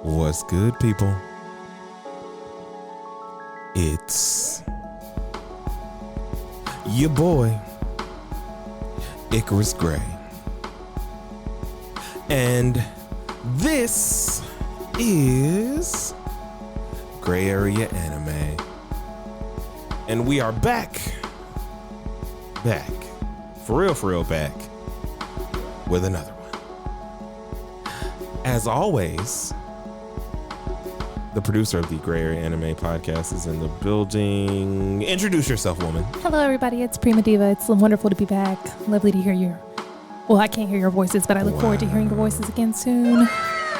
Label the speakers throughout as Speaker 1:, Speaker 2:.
Speaker 1: What's good, people? It's your boy, Icarus Gray. And this is Gray Area Anime. And we are back, for real back, with another one. As always, the producer of the Gray Area Anime podcast is in the building. Introduce yourself, woman.
Speaker 2: Hello, everybody. It's Prima Diva. It's wonderful to be back. Lovely to hear your... Well, I can't hear your voices, but I look forward to hearing your voices again soon.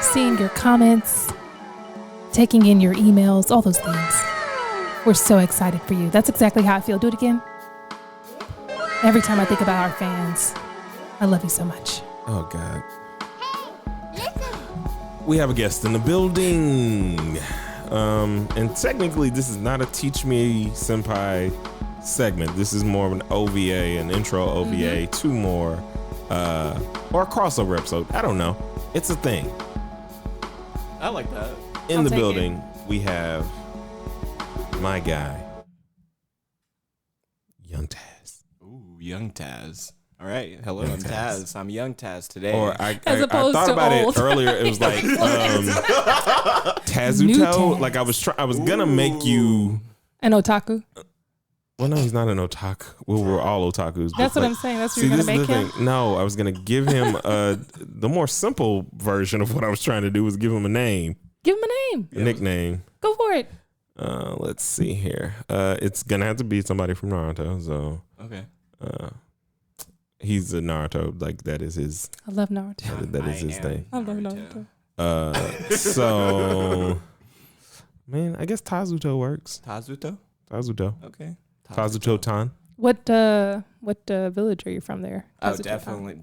Speaker 2: Seeing your comments, taking in your emails, all those things. We're so excited for you. That's exactly how I feel. Do it again. Every time I think about our fans, I love you so much.
Speaker 1: Oh, God. We have a guest in the building. And technically, this is not a Teach Me Senpai segment. This is more of an OVA, an intro OVA, two more, or a crossover episode. I don't know. It's a thing.
Speaker 3: I like that.
Speaker 1: In the building, we have my guy, Young Taz.
Speaker 3: Ooh, Young Taz. All right. Hello, I'm Taz. I'm Young Taz today.
Speaker 1: Or I thought about it earlier. It was like Tazuto. Like I was gonna make you
Speaker 2: an otaku.
Speaker 1: Well, no, he's not an otaku. Well, we're all otakus.
Speaker 2: That's what I'm saying. That's what you're gonna make him.
Speaker 1: No, I was gonna give him the more simple version of what I was trying to do was give him a name.
Speaker 2: Give him a name.
Speaker 1: A nickname.
Speaker 2: Go for it.
Speaker 1: Let's see here. It's gonna have to be somebody from Naruto. So
Speaker 3: okay.
Speaker 1: He's a Naruto, like that is his.
Speaker 2: I love Naruto.
Speaker 1: That is his thing.
Speaker 2: I love Naruto.
Speaker 1: So, man, I guess Tazuto works.
Speaker 3: Tazuto.
Speaker 1: Okay.
Speaker 3: Tazuto.
Speaker 1: Tazuto-tan.
Speaker 2: What village are you from there?
Speaker 3: Definitely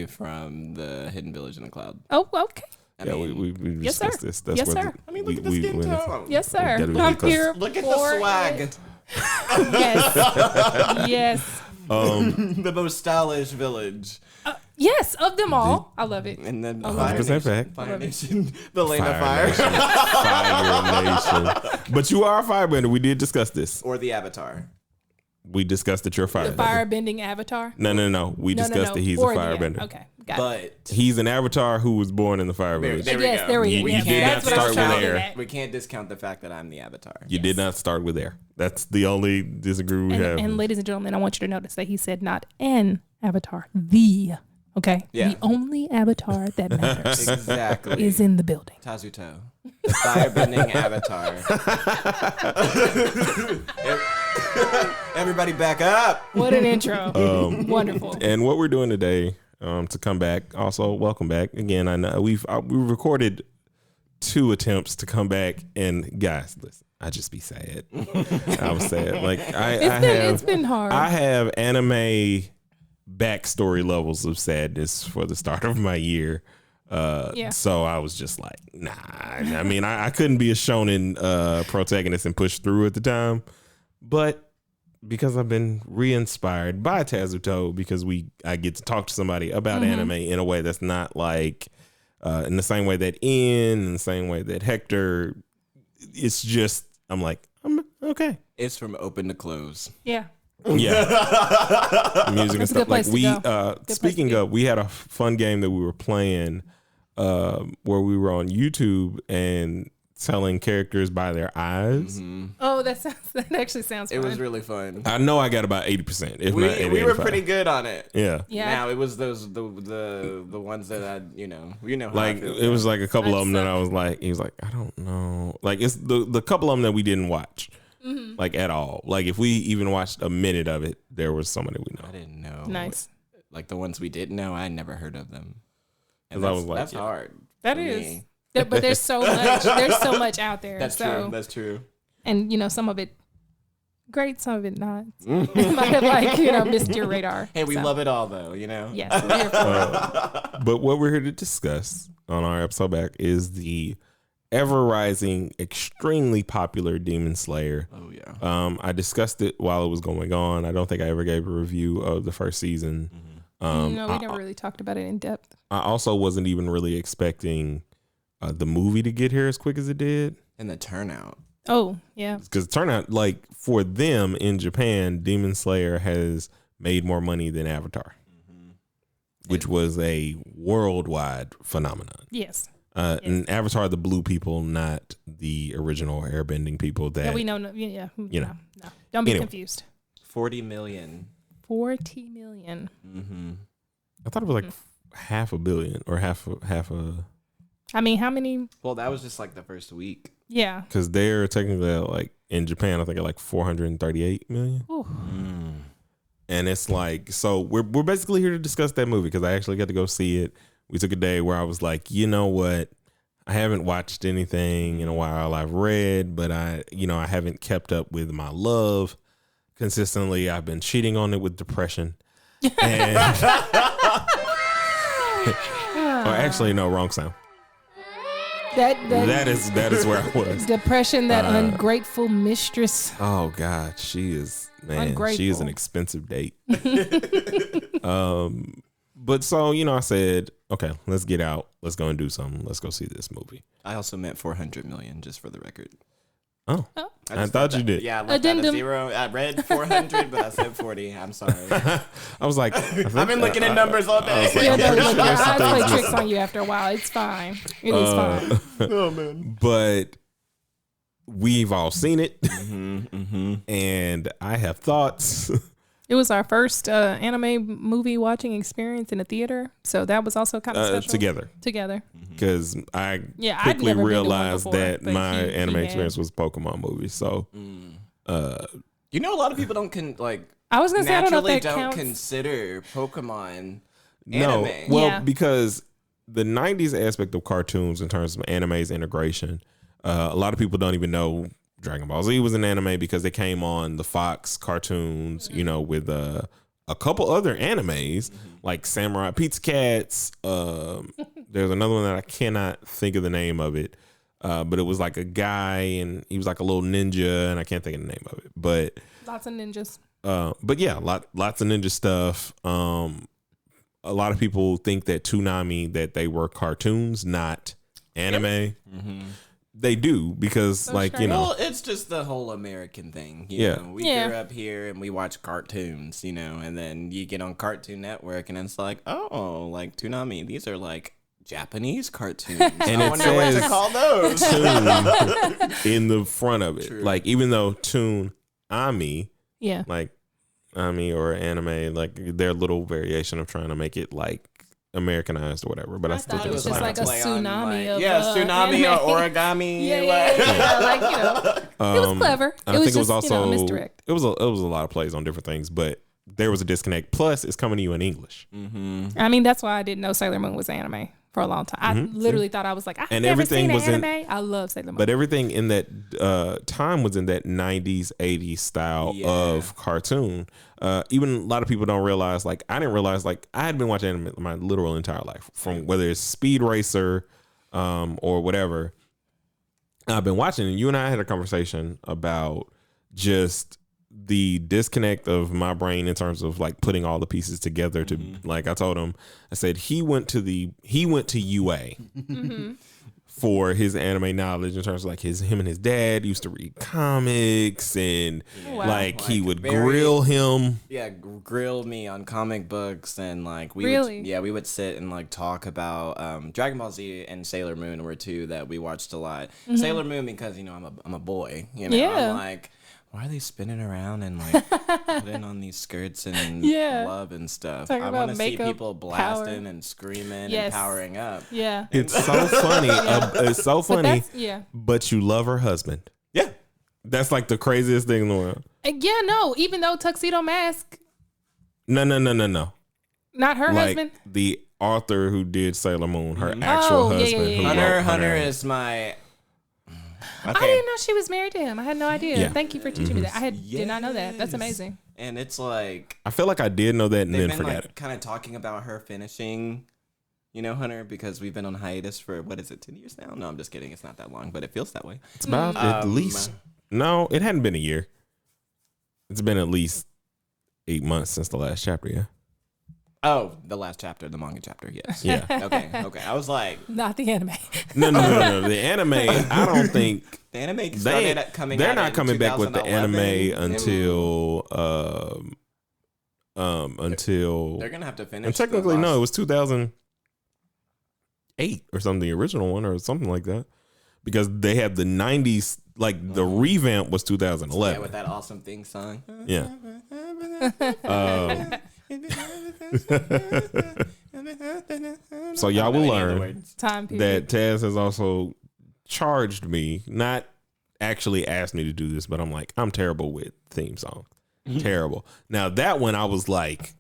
Speaker 3: from the Hidden Village in the Cloud.
Speaker 2: Oh, okay.
Speaker 1: We
Speaker 2: yes,
Speaker 1: discussed
Speaker 2: sir.
Speaker 1: this. That's
Speaker 2: yes,
Speaker 1: where
Speaker 2: sir.
Speaker 3: I mean, look at the skin tone.
Speaker 2: Yes, sir.
Speaker 1: I'm
Speaker 2: here.
Speaker 3: Look at the swag.
Speaker 2: Yes.
Speaker 3: The most stylish village.
Speaker 2: Yes, of them all. I love it.
Speaker 3: And then
Speaker 1: 100% fact.
Speaker 3: Fire Nation. The Lane of Fire.
Speaker 1: Fire Nation. But you are a firebender. We did discuss this.
Speaker 3: Or the Avatar.
Speaker 1: We discussed that you're a firebender.
Speaker 2: The firebending avatar?
Speaker 1: No. We discussed that he's a firebender.
Speaker 2: Okay, got it.
Speaker 3: But
Speaker 1: he's an avatar who was born in the fire village.
Speaker 3: There we go.
Speaker 2: There we go.
Speaker 1: You did not start with air.
Speaker 3: We can't discount the fact that I'm the Avatar.
Speaker 1: You did not start with air. That's the only disagreement we have.
Speaker 2: And ladies and gentlemen, I want you to notice that he said not an avatar, the. Okay?
Speaker 3: Yeah.
Speaker 2: The only avatar that matters
Speaker 3: Exactly.
Speaker 2: is in the building.
Speaker 3: Tazuto. The firebending avatar. Everybody back up.
Speaker 2: What an intro. Wonderful.
Speaker 1: And what we're doing today, to come back, also welcome back. Again, I know we recorded 2 attempts to come back, and guys, listen, I just be sad. I was sad. Like it's
Speaker 2: been hard.
Speaker 1: I have anime backstory levels of sadness for the start of my year. So I was just like, nah. I mean, I couldn't be a shonen protagonist and push through at the time, but because I've been re-inspired by Tazuto, because I get to talk to somebody about anime in a way that's not like in the same way that in the same way that Hector. It's just I'm okay.
Speaker 3: It's from open to close.
Speaker 2: Yeah.
Speaker 1: Yeah. Music and stuff. Like
Speaker 2: speaking
Speaker 1: of, we had a fun game that we were playing where we were on YouTube and telling characters by their eyes.
Speaker 2: Oh, that actually sounds fun.
Speaker 3: It was really fun.
Speaker 1: I know I got about 80%. If not 80,
Speaker 3: we were pretty good on it.
Speaker 1: Yeah.
Speaker 3: Now it was those the ones that I
Speaker 1: like it was like a couple of them that I was like, he was like, I don't know. Like it's the couple of them that we didn't watch. Like at all. Like if we even watched a minute of it, there was somebody we know.
Speaker 3: I didn't know.
Speaker 2: Nice.
Speaker 3: Like the ones we didn't know, I never heard of them.
Speaker 1: And I was like,
Speaker 3: that's hard.
Speaker 2: That is. But there's so much. There's so much out there.
Speaker 3: That's true. That's true.
Speaker 2: And some of it great, some of it not. Might have missed your radar.
Speaker 3: Hey, we love it all though,
Speaker 2: Yes. We're here for it.
Speaker 1: But what we're here to discuss on our episode back is the ever rising, extremely popular Demon Slayer.
Speaker 3: Oh yeah.
Speaker 1: I discussed it while it was going on. I don't think I ever gave a review of the first season.
Speaker 2: No, we never really talked about it in depth.
Speaker 1: I also wasn't even really expecting the movie to get here as quick as it did.
Speaker 3: And the turnout.
Speaker 2: Oh, yeah.
Speaker 1: Because turnout, like for them in Japan, Demon Slayer has made more money than Avatar, which was a worldwide phenomenon.
Speaker 2: Yes.
Speaker 1: And Avatar, the blue people, not the original airbending people. That
Speaker 2: we know. Yeah.
Speaker 1: No.
Speaker 2: Don't be confused.
Speaker 3: 40 million.
Speaker 2: 40 million.
Speaker 3: Mm-hmm.
Speaker 1: I thought it was like half a billion or half a.
Speaker 2: I mean, how many?
Speaker 3: Well, that was just like the first week.
Speaker 2: Yeah.
Speaker 1: Because they're technically like in Japan, I think at like 438 million. And it's like, so we're basically here to discuss that movie because I actually got to go see it. We took a day where I was like, you know what? I haven't watched anything in a while. I've read, but I haven't kept up with my love consistently. I've been cheating on it with depression. And or actually, no, wrong sound. That is where I was.
Speaker 2: Depression, that ungrateful mistress.
Speaker 1: Oh God, she is she is an expensive date. But so, I said, okay, let's get out. Let's go and do something. Let's go see this movie.
Speaker 3: I also meant 400 million, just for the record.
Speaker 1: Oh. I thought you did.
Speaker 3: Yeah, I left that a zero. I read 400, but I said 40. I'm sorry.
Speaker 1: I was like,
Speaker 3: I've been looking at numbers all day.
Speaker 2: I play tricks on you after a while. It's fine. It is fine.
Speaker 3: Oh, man.
Speaker 1: But we've all seen it. And I have thoughts.
Speaker 2: It was our first anime movie watching experience in a theater, so that was also kind of special. Together.
Speaker 1: Because I quickly realized that my anime experience was Pokemon movies. So,
Speaker 3: a lot of people don't
Speaker 2: I was gonna say, I don't know if that
Speaker 3: don't
Speaker 2: counts.
Speaker 3: Consider Pokemon anime.
Speaker 1: No, well, because the '90s aspect of cartoons in terms of anime's integration, a lot of people don't even know Dragon Ball Z was an anime because they came on the Fox cartoons, with a couple other animes like Samurai Pizza Cats. There's another one that I cannot think of the name of it, but it was like a guy and he was like a little ninja, and I can't think of the name of it. But
Speaker 2: lots of ninjas.
Speaker 1: But yeah, lots of ninja stuff. A lot of people think that Toonami that they were cartoons, not anime. They do because,
Speaker 3: well, it's just the whole American thing. You know, we grew up here and we watch cartoons, and then you get on Cartoon Network and it's like, oh, like Toonami, these are like Japanese cartoons.
Speaker 1: And
Speaker 3: I wonder what to call those.
Speaker 1: Toon in the front of it. True. Like, even though Toon-ami, like Ami or anime, like their little variation of trying to make it like Americanized or whatever, but I still think
Speaker 2: it was just like a tsunami of
Speaker 3: tsunami or origami.
Speaker 2: It was clever.
Speaker 1: I think it was also misdirect. It was a lot of plays on different things, but there was a disconnect. Plus, it's coming to you in English.
Speaker 2: I mean, that's why I didn't know Sailor Moon was anime for a long time. I literally thought I was like, I've never seen an anime. I love Sailor Moon.
Speaker 1: But everything in that time was in that 90s, 80s style of cartoon. Even a lot of people don't realize, like, I didn't realize, like, I had been watching anime my literal entire life, from whether it's Speed Racer or whatever. I've been watching, and you and I had a conversation about just the disconnect of my brain in terms of like putting all the pieces together to like, I told him, I said he went to UA for his anime knowledge in terms of like him and his dad used to read comics and like he would grill him.
Speaker 3: Yeah, grill me on comic books, and like we would sit and like talk about Dragon Ball Z and Sailor Moon were two that we watched a lot. Sailor Moon because I'm a boy, I'm like, why are they spinning around and like putting on these skirts and love and stuff? I want to see people blasting and screaming and powering up.
Speaker 2: Yeah.
Speaker 1: It's so funny. It's so funny. But you love her husband.
Speaker 3: Yeah.
Speaker 1: That's like the craziest thing in the world.
Speaker 2: Yeah, no. Even though Tuxedo Mask.
Speaker 1: No.
Speaker 2: Not her husband?
Speaker 1: The author who did Sailor Moon, her actual husband.
Speaker 3: Yeah. Hunter is my...
Speaker 2: Okay. I didn't know she was married to him. I had no idea. Yeah. Thank you for teaching me that. I did not know that. That's amazing.
Speaker 3: And it's like...
Speaker 1: I feel like I did know that and then forgot it.
Speaker 3: Kind of talking about her finishing, Hunter, because we've been on hiatus for, 10 years now? No, I'm just kidding. It's not that long, but it feels that way.
Speaker 1: It's about at least... No, it hadn't been a year. It's been at least 8 months since the last chapter,
Speaker 3: Oh, the last chapter, the manga chapter, yes.
Speaker 1: Yeah.
Speaker 3: Okay. I was like...
Speaker 2: Not the anime.
Speaker 1: No. The anime, I don't think...
Speaker 3: The anime started coming out
Speaker 1: They're not coming back with the anime until...
Speaker 3: They're going to have to finish.
Speaker 1: And technically, no, it was 2008 or something, the original one or something like that. Because they had the 90s, like the revamp was 2011.
Speaker 3: Yeah, with that awesome theme song.
Speaker 1: Yeah. So y'all will learn that Taz has also charged me, not actually asked me to do this, but I'm like, I'm terrible with theme songs. Terrible. Now that one I was like,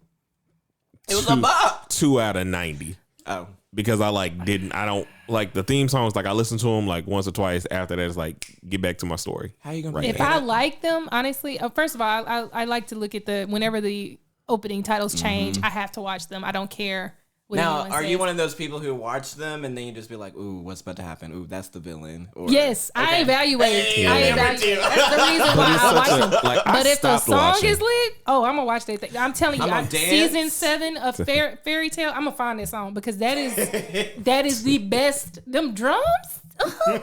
Speaker 3: it was a bop.
Speaker 1: 2 out of 90.
Speaker 3: Oh.
Speaker 1: Because I don't like the theme songs. Like I listen to them like once or twice. After that, it's like get back to my story.
Speaker 3: How you gonna?
Speaker 2: If I like them, honestly, first of all, I like to look at whenever the opening titles change. I have to watch them. I don't care.
Speaker 3: Now, are you one of those people who watch them and then you just be like, "Ooh, what's about to happen? Ooh, that's the villain." Or,
Speaker 2: yes, okay. I evaluate.
Speaker 3: Hey,
Speaker 2: I evaluate. That's the reason why I watch them. But if the song is lit, I'm gonna watch that thing. I'm telling you, season 7 of Fairy Tail, I'm gonna find that song because that is the best. Them drums. I mean,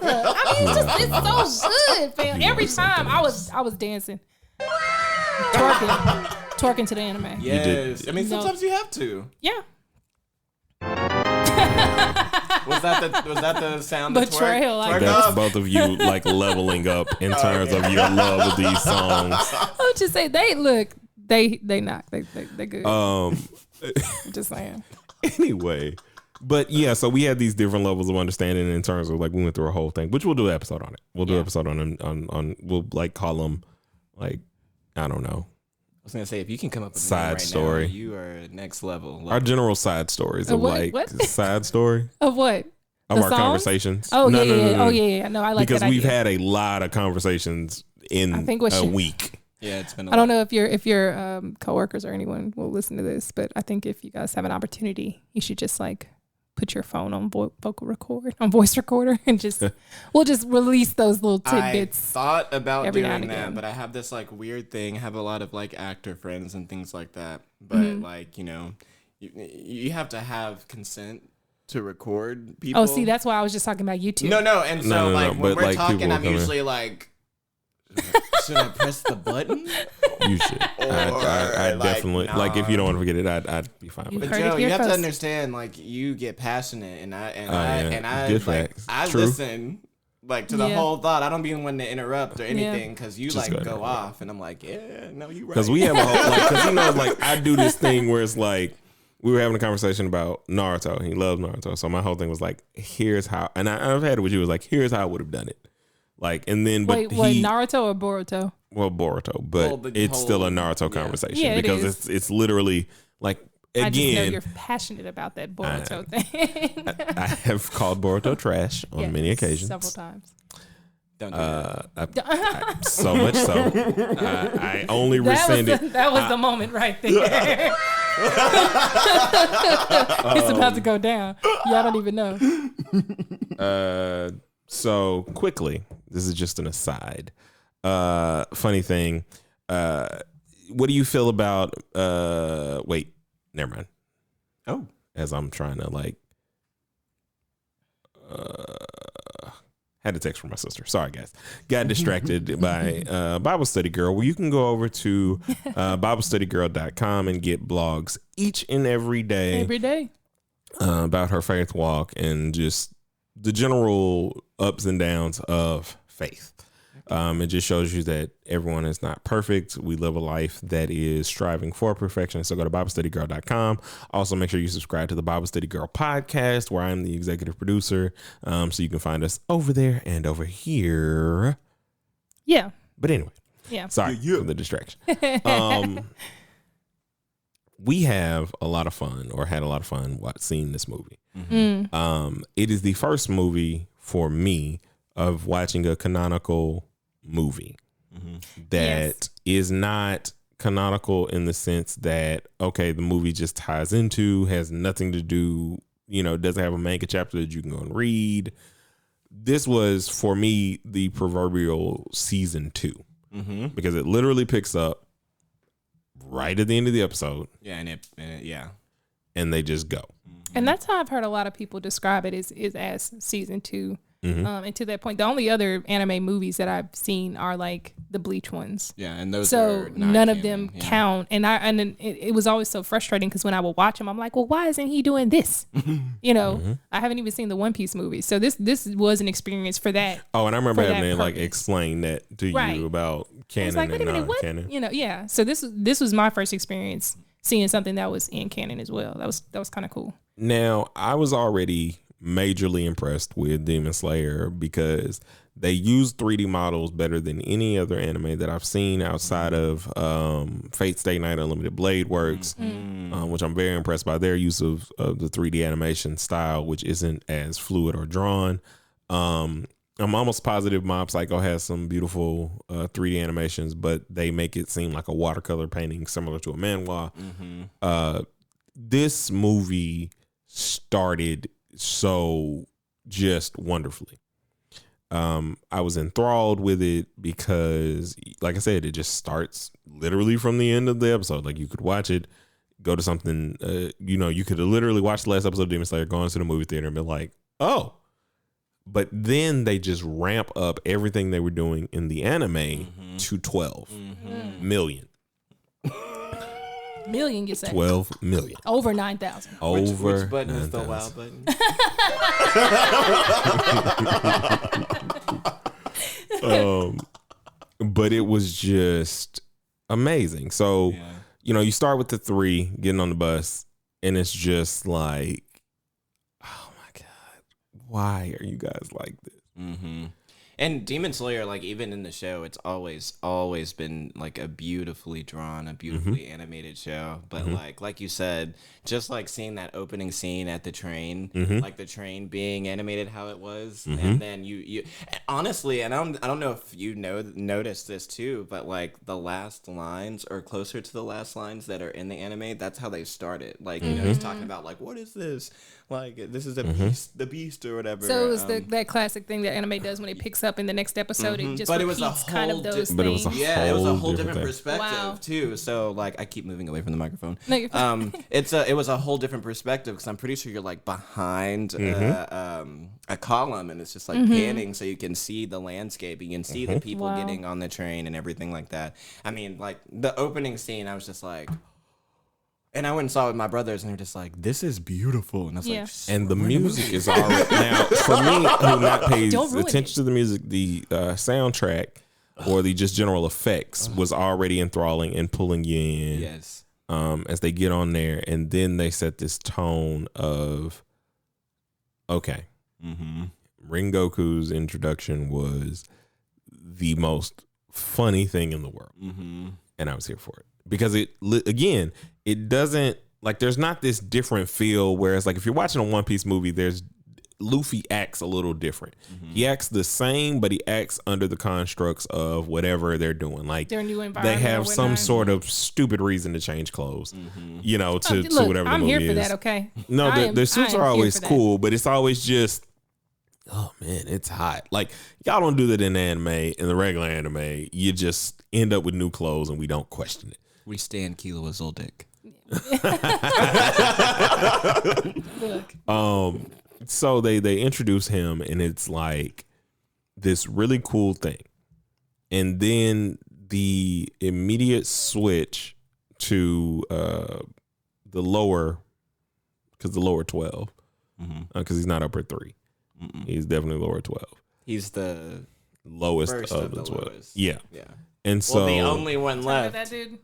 Speaker 2: it's so good, fam. Every time I was dancing, twerking to the anime.
Speaker 3: Yes, I mean sometimes you have to.
Speaker 2: Yeah.
Speaker 3: Was that the sound?
Speaker 2: Betrayal.
Speaker 1: That's both of you like leveling up in terms of your love of these songs.
Speaker 2: I would just say they knock. They good. I'm just saying.
Speaker 1: Anyway, but yeah, so we had these different levels of understanding in terms of like we went through a whole thing, which we'll do an episode on it. We'll do an episode on we'll like call them like I don't know.
Speaker 3: I was gonna say if you can come up with
Speaker 1: side
Speaker 3: right
Speaker 1: story,
Speaker 3: now, you are next level.
Speaker 1: Our general side stories of what? Side story
Speaker 2: of what
Speaker 1: of our conversations.
Speaker 2: Oh no, yeah. Oh yeah. No, I like
Speaker 1: because
Speaker 2: that
Speaker 1: we've had a lot of conversations in a week.
Speaker 3: Yeah, it's been.
Speaker 2: I don't know if your coworkers or anyone will listen to this, but I think if you guys have an opportunity, you should just like put your phone on voice recorder, and we'll just release those little tidbits.
Speaker 3: I thought about doing that, but I have this like weird thing. I have a lot of like actor friends and things like that, but like you have to have consent to record people.
Speaker 2: Oh, see, that's why I was just talking about YouTube.
Speaker 3: No, and so when we're talking, I'm usually like, should I press the button?
Speaker 1: You should. I definitely like if you don't want to forget it, I'd be fine with it.
Speaker 3: But Joe, you have to understand, like you get passionate, and I listen like to the whole thought. I don't be one to interrupt or anything because you just like go off, and I'm like, yeah, no, you right.
Speaker 1: Because we have a whole because he knows like I do this thing where it's like we were having a conversation about Naruto. He loves Naruto, so my whole thing was like, here's how, and I've had it with you. Was like, here's how I would have done it. Like, and then, but
Speaker 2: wait, Naruto or Boruto?
Speaker 1: Well, Boruto, but it's still a Naruto conversation because it's literally like, again. I just know you're
Speaker 2: passionate about that Boruto thing.
Speaker 1: I have called Boruto trash on many occasions.
Speaker 2: Several times.
Speaker 3: Don't do that.
Speaker 1: So much so. I only rescinded.
Speaker 2: That was the moment right there. It's about to go down. Y'all don't even know.
Speaker 1: So quickly, this is just an aside. Funny thing. What do you feel about? Wait, never mind.
Speaker 3: Oh,
Speaker 1: as I'm trying to like. Had a text from my sister. Sorry, guys. Got distracted by Bible Study Girl. Well, you can go over to BibleStudyGirl.com and get blogs each and every day.
Speaker 2: Every day.
Speaker 1: About her faith walk and just the general ups and downs of faith. It just shows you that everyone is not perfect. We live a life that is striving for perfection. So go to BibleStudyGirl.com. Also, make sure you subscribe to the Bible Study Girl podcast, where I'm the executive producer. So you can find us over there and over here.
Speaker 2: Yeah.
Speaker 1: But anyway.
Speaker 2: Yeah.
Speaker 1: Sorry for the distraction. We have a lot of fun, or had a lot of fun, seeing this movie. Mm-hmm. It is the first movie for me of watching a canonical movie that is not canonical in the sense that, okay, the movie just ties into, has nothing to do, doesn't have a manga chapter that you can go and read. This was, for me, the proverbial season 2 because it literally picks up right at the end of the episode.
Speaker 3: Yeah, and it
Speaker 1: and they just go.
Speaker 2: And that's how I've heard a lot of people describe it is as season 2. And to that point, the only other anime movies that I've seen are like the Bleach ones.
Speaker 3: Yeah, and those
Speaker 2: so
Speaker 3: are not
Speaker 2: none of
Speaker 3: canon,
Speaker 2: them count. And it was always so frustrating because when I would watch them, I'm like, well, why isn't he doing this? You know, I haven't even seen the One Piece movie, so this was an experience for that.
Speaker 1: Oh, and I remember having to like explain that to you about canon
Speaker 2: like,
Speaker 1: and non-canon.
Speaker 2: You know, yeah. So this was my first experience seeing something that was in canon as well. That was kind of cool.
Speaker 1: Now, I was already majorly impressed with Demon Slayer because they use 3D models better than any other anime that I've seen outside of Fate Stay Night Unlimited Blade Works, which I'm very impressed by their use of the 3D animation style, which isn't as fluid or drawn. I'm almost positive Mob Psycho has some beautiful 3D animations, but they make it seem like a watercolor painting similar to a manhwa. This movie started so just wonderfully. I was enthralled with it because, like I said, it just starts literally from the end of the episode. Like you could watch it, go to something, you could literally watch the last episode of Demon Slayer, go into the movie theater and be like, oh. But then they just ramp up everything they were doing in the anime to 12 million.
Speaker 2: Million, you say?
Speaker 1: 12 million.
Speaker 2: Over 9,000.
Speaker 1: Over
Speaker 3: which button
Speaker 1: 9,
Speaker 3: is the wow button?
Speaker 1: But it was just amazing. So, you start with the 3 getting on the bus, and it's just like, oh my God, why are you guys like this?
Speaker 3: And Demon Slayer, like even in the show, it's always been like a beautifully drawn, a beautifully animated show. But like you said, just like seeing that opening scene at the train, like the train being animated how it was, and then you honestly, and I don't know if you noticed this too, but like the last lines or closer to the last lines that are in the anime, that's how they started. Like he's talking about like, what is this? Like this is the beast or whatever.
Speaker 2: So it was that classic thing that anime does when it picks up in the next episode. It just repeats kind of those things.
Speaker 1: But it was
Speaker 3: it was a whole different perspective too. So like I keep moving away from the microphone. No, you're fine. It was a whole different perspective because I'm pretty sure you're like behind a column and it's just like panning so you can see the landscape. You can see the people getting on the train and everything like that. I mean, like the opening scene, I was just like. And I went and saw it with my brothers, and they're just like, "This is beautiful." And I was like,
Speaker 1: and the music is already now for me who not pays attention to the music. The soundtrack or the just general effects was already enthralling and pulling you in.
Speaker 3: Yes.
Speaker 1: As they get on there, and then they set this tone of, okay, Rengoku's introduction was the most funny thing in the world, and I was here for it. Because it doesn't like there's not this different feel. Whereas like if you're watching a One Piece movie, there's Luffy acts a little different. He acts the same, but he acts under the constructs of whatever they're doing. Like
Speaker 2: their new environment,
Speaker 1: they have some sort of stupid reason to change clothes, to whatever the movie is.
Speaker 2: I'm here for that. Okay.
Speaker 1: No, the suits are always cool, but it's always just. Oh man, it's hot. Like y'all don't do that in anime. In the regular anime, you just end up with new clothes and we don't question it.
Speaker 3: We stand Kilo Azuldic.
Speaker 1: So they introduce him and it's like this really cool thing. And then the immediate switch to the lower, because the lower 12, because he's not upper 3. He's definitely lower 12.
Speaker 3: He's the
Speaker 1: lowest of the 12.
Speaker 3: Lowest.
Speaker 1: Yeah. And so
Speaker 3: the only one left.
Speaker 2: That dude.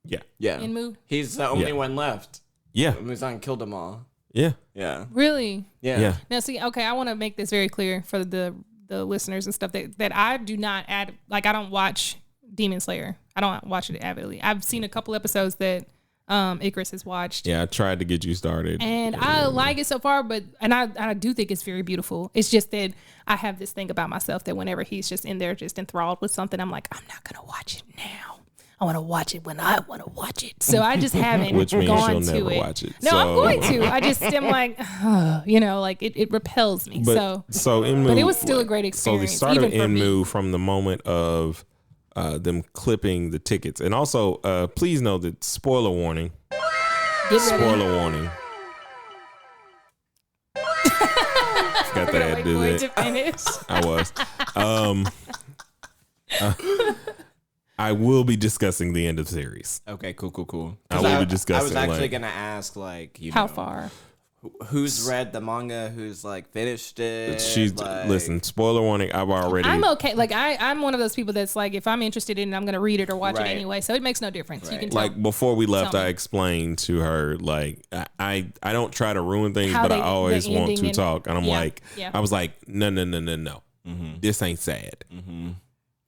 Speaker 1: Yeah.
Speaker 2: Inmu.
Speaker 3: He's the only one left.
Speaker 1: Yeah.
Speaker 3: Muzan killed them all.
Speaker 1: Yeah.
Speaker 3: Yeah.
Speaker 2: Really?
Speaker 3: Yeah.
Speaker 2: Now see, okay, I want to make this very clear for the listeners and stuff that I do not add. Like I don't watch Demon Slayer. I don't watch it avidly. I've seen a couple episodes that Icarus has watched.
Speaker 1: Yeah, I tried to get you started.
Speaker 2: And I like it so far, but I do think it's very beautiful. It's just that I have this thing about myself that whenever he's just in there just enthralled with something, I'm like, I'm not going to watch it now. I want to watch it when I want to watch it. So I just haven't
Speaker 1: Which means
Speaker 2: gone
Speaker 1: you'll
Speaker 2: to
Speaker 1: never
Speaker 2: it.
Speaker 1: watch it.
Speaker 2: No,
Speaker 1: so.
Speaker 2: I'm going to. I just am like, like it repels me.
Speaker 1: But
Speaker 2: it was still a great experience.
Speaker 1: So the start of Enmu from the moment of them clipping the tickets. And also, please know that spoiler warning. forgot to add to that. I was. I will be discussing the end of the series.
Speaker 3: Okay, cool.
Speaker 1: I will be discussing.
Speaker 3: I was actually gonna ask, like,
Speaker 2: how far?
Speaker 3: Who's read the manga? Who's like finished it?
Speaker 1: Listen. Spoiler warning.
Speaker 2: I'm okay. Like I'm one of those people that's like, if I'm interested in it, I'm gonna read it or watch it anyway. So it makes no difference. Right. You can
Speaker 1: like before we left, I explained to her like I don't try to ruin things, but I always want to talk, and I'm I was like, no. Mm-hmm. This ain't sad. Mm-hmm.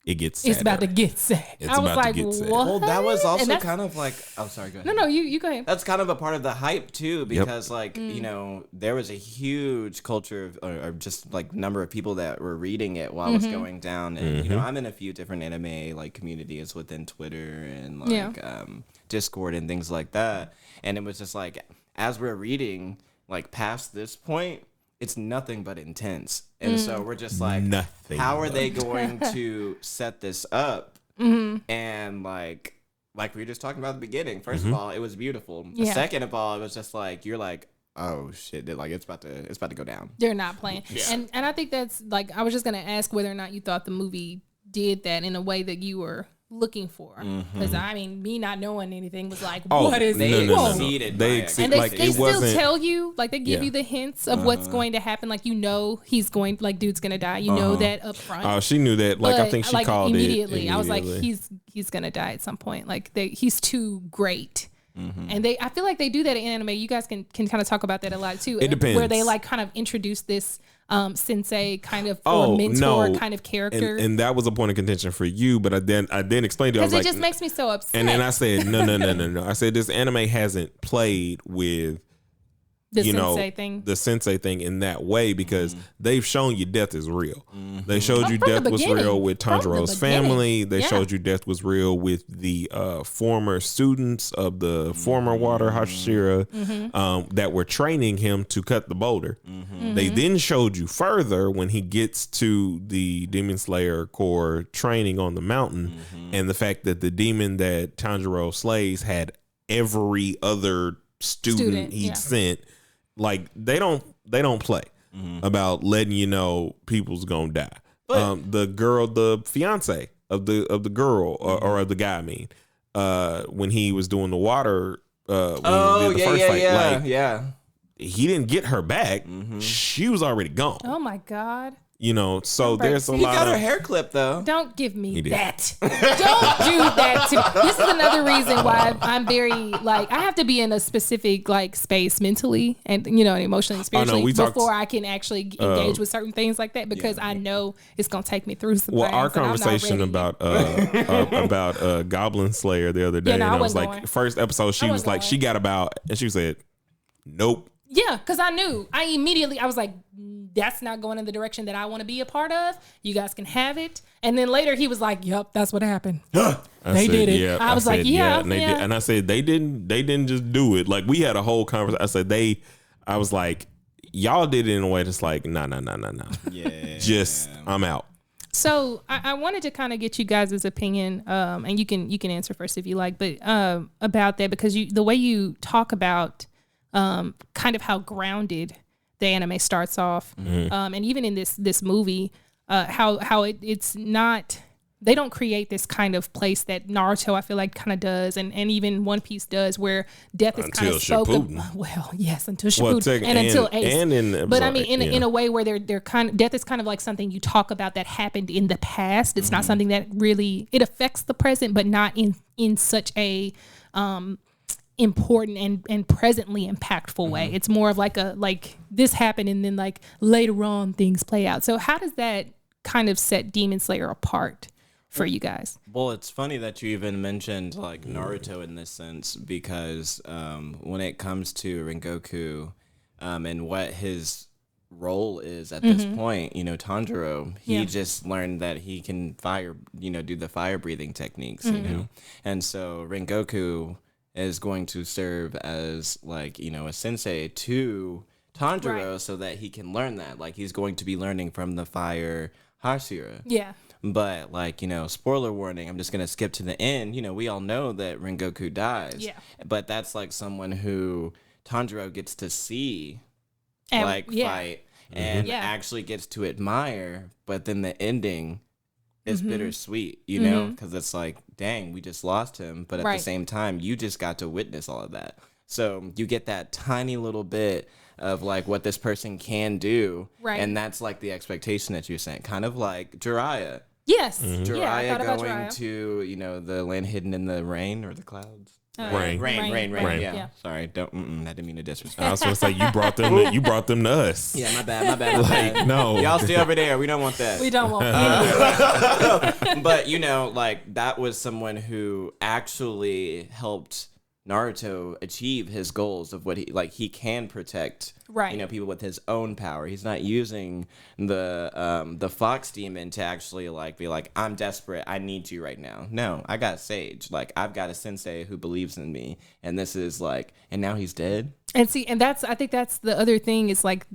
Speaker 1: It gets sadder.
Speaker 2: It's about to get sad.
Speaker 1: I was like, what?
Speaker 3: Well, that was also kind of like, oh, sorry, go ahead.
Speaker 2: No, you go ahead.
Speaker 3: That's kind of a part of the hype too, because like, you know, there was a huge culture of, or just like number of people that were reading it while it was going down. And, you know, I'm in a few different anime like communities within Twitter and like Discord and things like that. And it was just like, as we're reading, like past this point, it's nothing but intense. And so we're just like, how are they going to set this up? And like we were just talking about at the beginning. First of all, it was beautiful. Second of all, it was just like, you're like, oh shit, like it's about to go down.
Speaker 2: They're not playing. And I think that's like, I was just going to ask whether or not you thought the movie did that in a way that you were looking for, because I mean, me not knowing anything was like, what is it?
Speaker 3: They
Speaker 2: exceeded, like, they still tell you, like, they give you the hints of what's going to happen, like, you know, he's going, like, dude's gonna die, you know that up front.
Speaker 1: Oh, she knew that, like, I think she called
Speaker 2: immediately. I was like, he's gonna die at some point, like, he's too great. And I feel like they do that in anime. You guys can kind of talk about that a lot too.
Speaker 1: It depends.
Speaker 2: Where they like kind of introduce this sensei kind of or mentor kind of character.
Speaker 1: And that was a point of contention for you, but I then explained to you.
Speaker 2: Because it just makes me so upset.
Speaker 1: And then I said, no. I said, this anime hasn't played with the sensei thing in that way, because they've shown you death is real. They showed you death was real with Tanjiro's family. They showed you death was real with the former students of the former Water Hashira that were training him to cut the boulder. They then showed you further when he gets to the Demon Slayer Corps training on the mountain, and the fact that the demon that Tanjiro slays had every other student he'd sent. Like they don't play about letting you know people's gonna die. But the fiance of the girl or of the guy, I mean, when he was doing the water, when he did the first fight, he didn't get her back. She was already gone.
Speaker 2: Oh my God.
Speaker 1: You know, so there's a lot.
Speaker 3: He got her hair clipped though.
Speaker 2: Don't give me that. Don't do that to me. This is another reason why I'm very like, I have to be in a specific like space mentally and, you know, emotionally and spiritually before I can actually engage with certain things like that, because I know it's gonna take me through some.
Speaker 1: Well, our conversation about Goblin Slayer the other day, and I was like, first episode, she was like, she got about, and she said, nope.
Speaker 2: Yeah, because I knew. I was like, that's not going in the direction that I want to be a part of. You guys can have it. And then later he was like, yep, that's what happened. They did it. Yeah. I was like, yeah.
Speaker 1: And I said, they didn't just do it. Like, we had a whole conversation. I said, I was like, y'all did it in a way that's like, no. Yeah. Just, I'm out.
Speaker 2: So I wanted to kind of get you guys' opinion, and you can answer first if you like, but about that, because the way you talk about kind of how grounded the anime starts off, and even in this movie, how it's not, they don't create this kind of place that Naruto I feel like kind of does, and even One Piece does, where death is kind of spoken. Well, yes, until Shippuden and until Ace. But I mean, in a way where they're kind of, death is kind of like something you talk about that happened in the past. It's not something that really, it affects the present, but not in such a important and presently impactful way. It's more of like this happened and then like later on things play out. So how does that kind of set Demon Slayer apart for you guys?
Speaker 3: Well, it's funny that you even mentioned like Naruto in this sense, because when it comes to Rengoku and what his role is at this point, you know, Tanjiro, he just learned that he can do the fire breathing techniques, you know, and so Rengoku is going to serve as like, you know, a sensei to Tanjiro, so that he can learn that. Like, he's going to be learning from the fire Hashira. Yeah. But like, you know, spoiler warning, I'm just going to skip to the end. You know, we all know that Rengoku dies. Yeah. But that's like someone who Tanjiro gets to see fight. and actually gets to admire, but then the ending is bittersweet, you know, because it's like, dang, we just lost him, but at the same time, you just got to witness all of that. So you get that tiny little bit of like what this person can do, and that's like the expectation that you're saying, kind of like Jiraiya.
Speaker 2: Yes,
Speaker 3: Jiraiya going to, you know, the land hidden in the rain or the clouds.
Speaker 1: Rain.
Speaker 3: Yeah. Sorry, I didn't mean to disrespect.
Speaker 1: I was going to say you brought them to us.
Speaker 3: Yeah, my bad.
Speaker 1: No,
Speaker 3: y'all stay over there. We don't want that.
Speaker 2: We don't want that.
Speaker 3: But you know, like that was someone who actually helped Naruto achieve his goals of what he can protect, you know, people with his own power. He's not using the fox demon to actually like be like, I'm desperate, I need you right now. No, I got Sage. Like I've got a sensei who believes in me, and this is like, and now he's dead.
Speaker 2: And see, and I think that's the other thing is like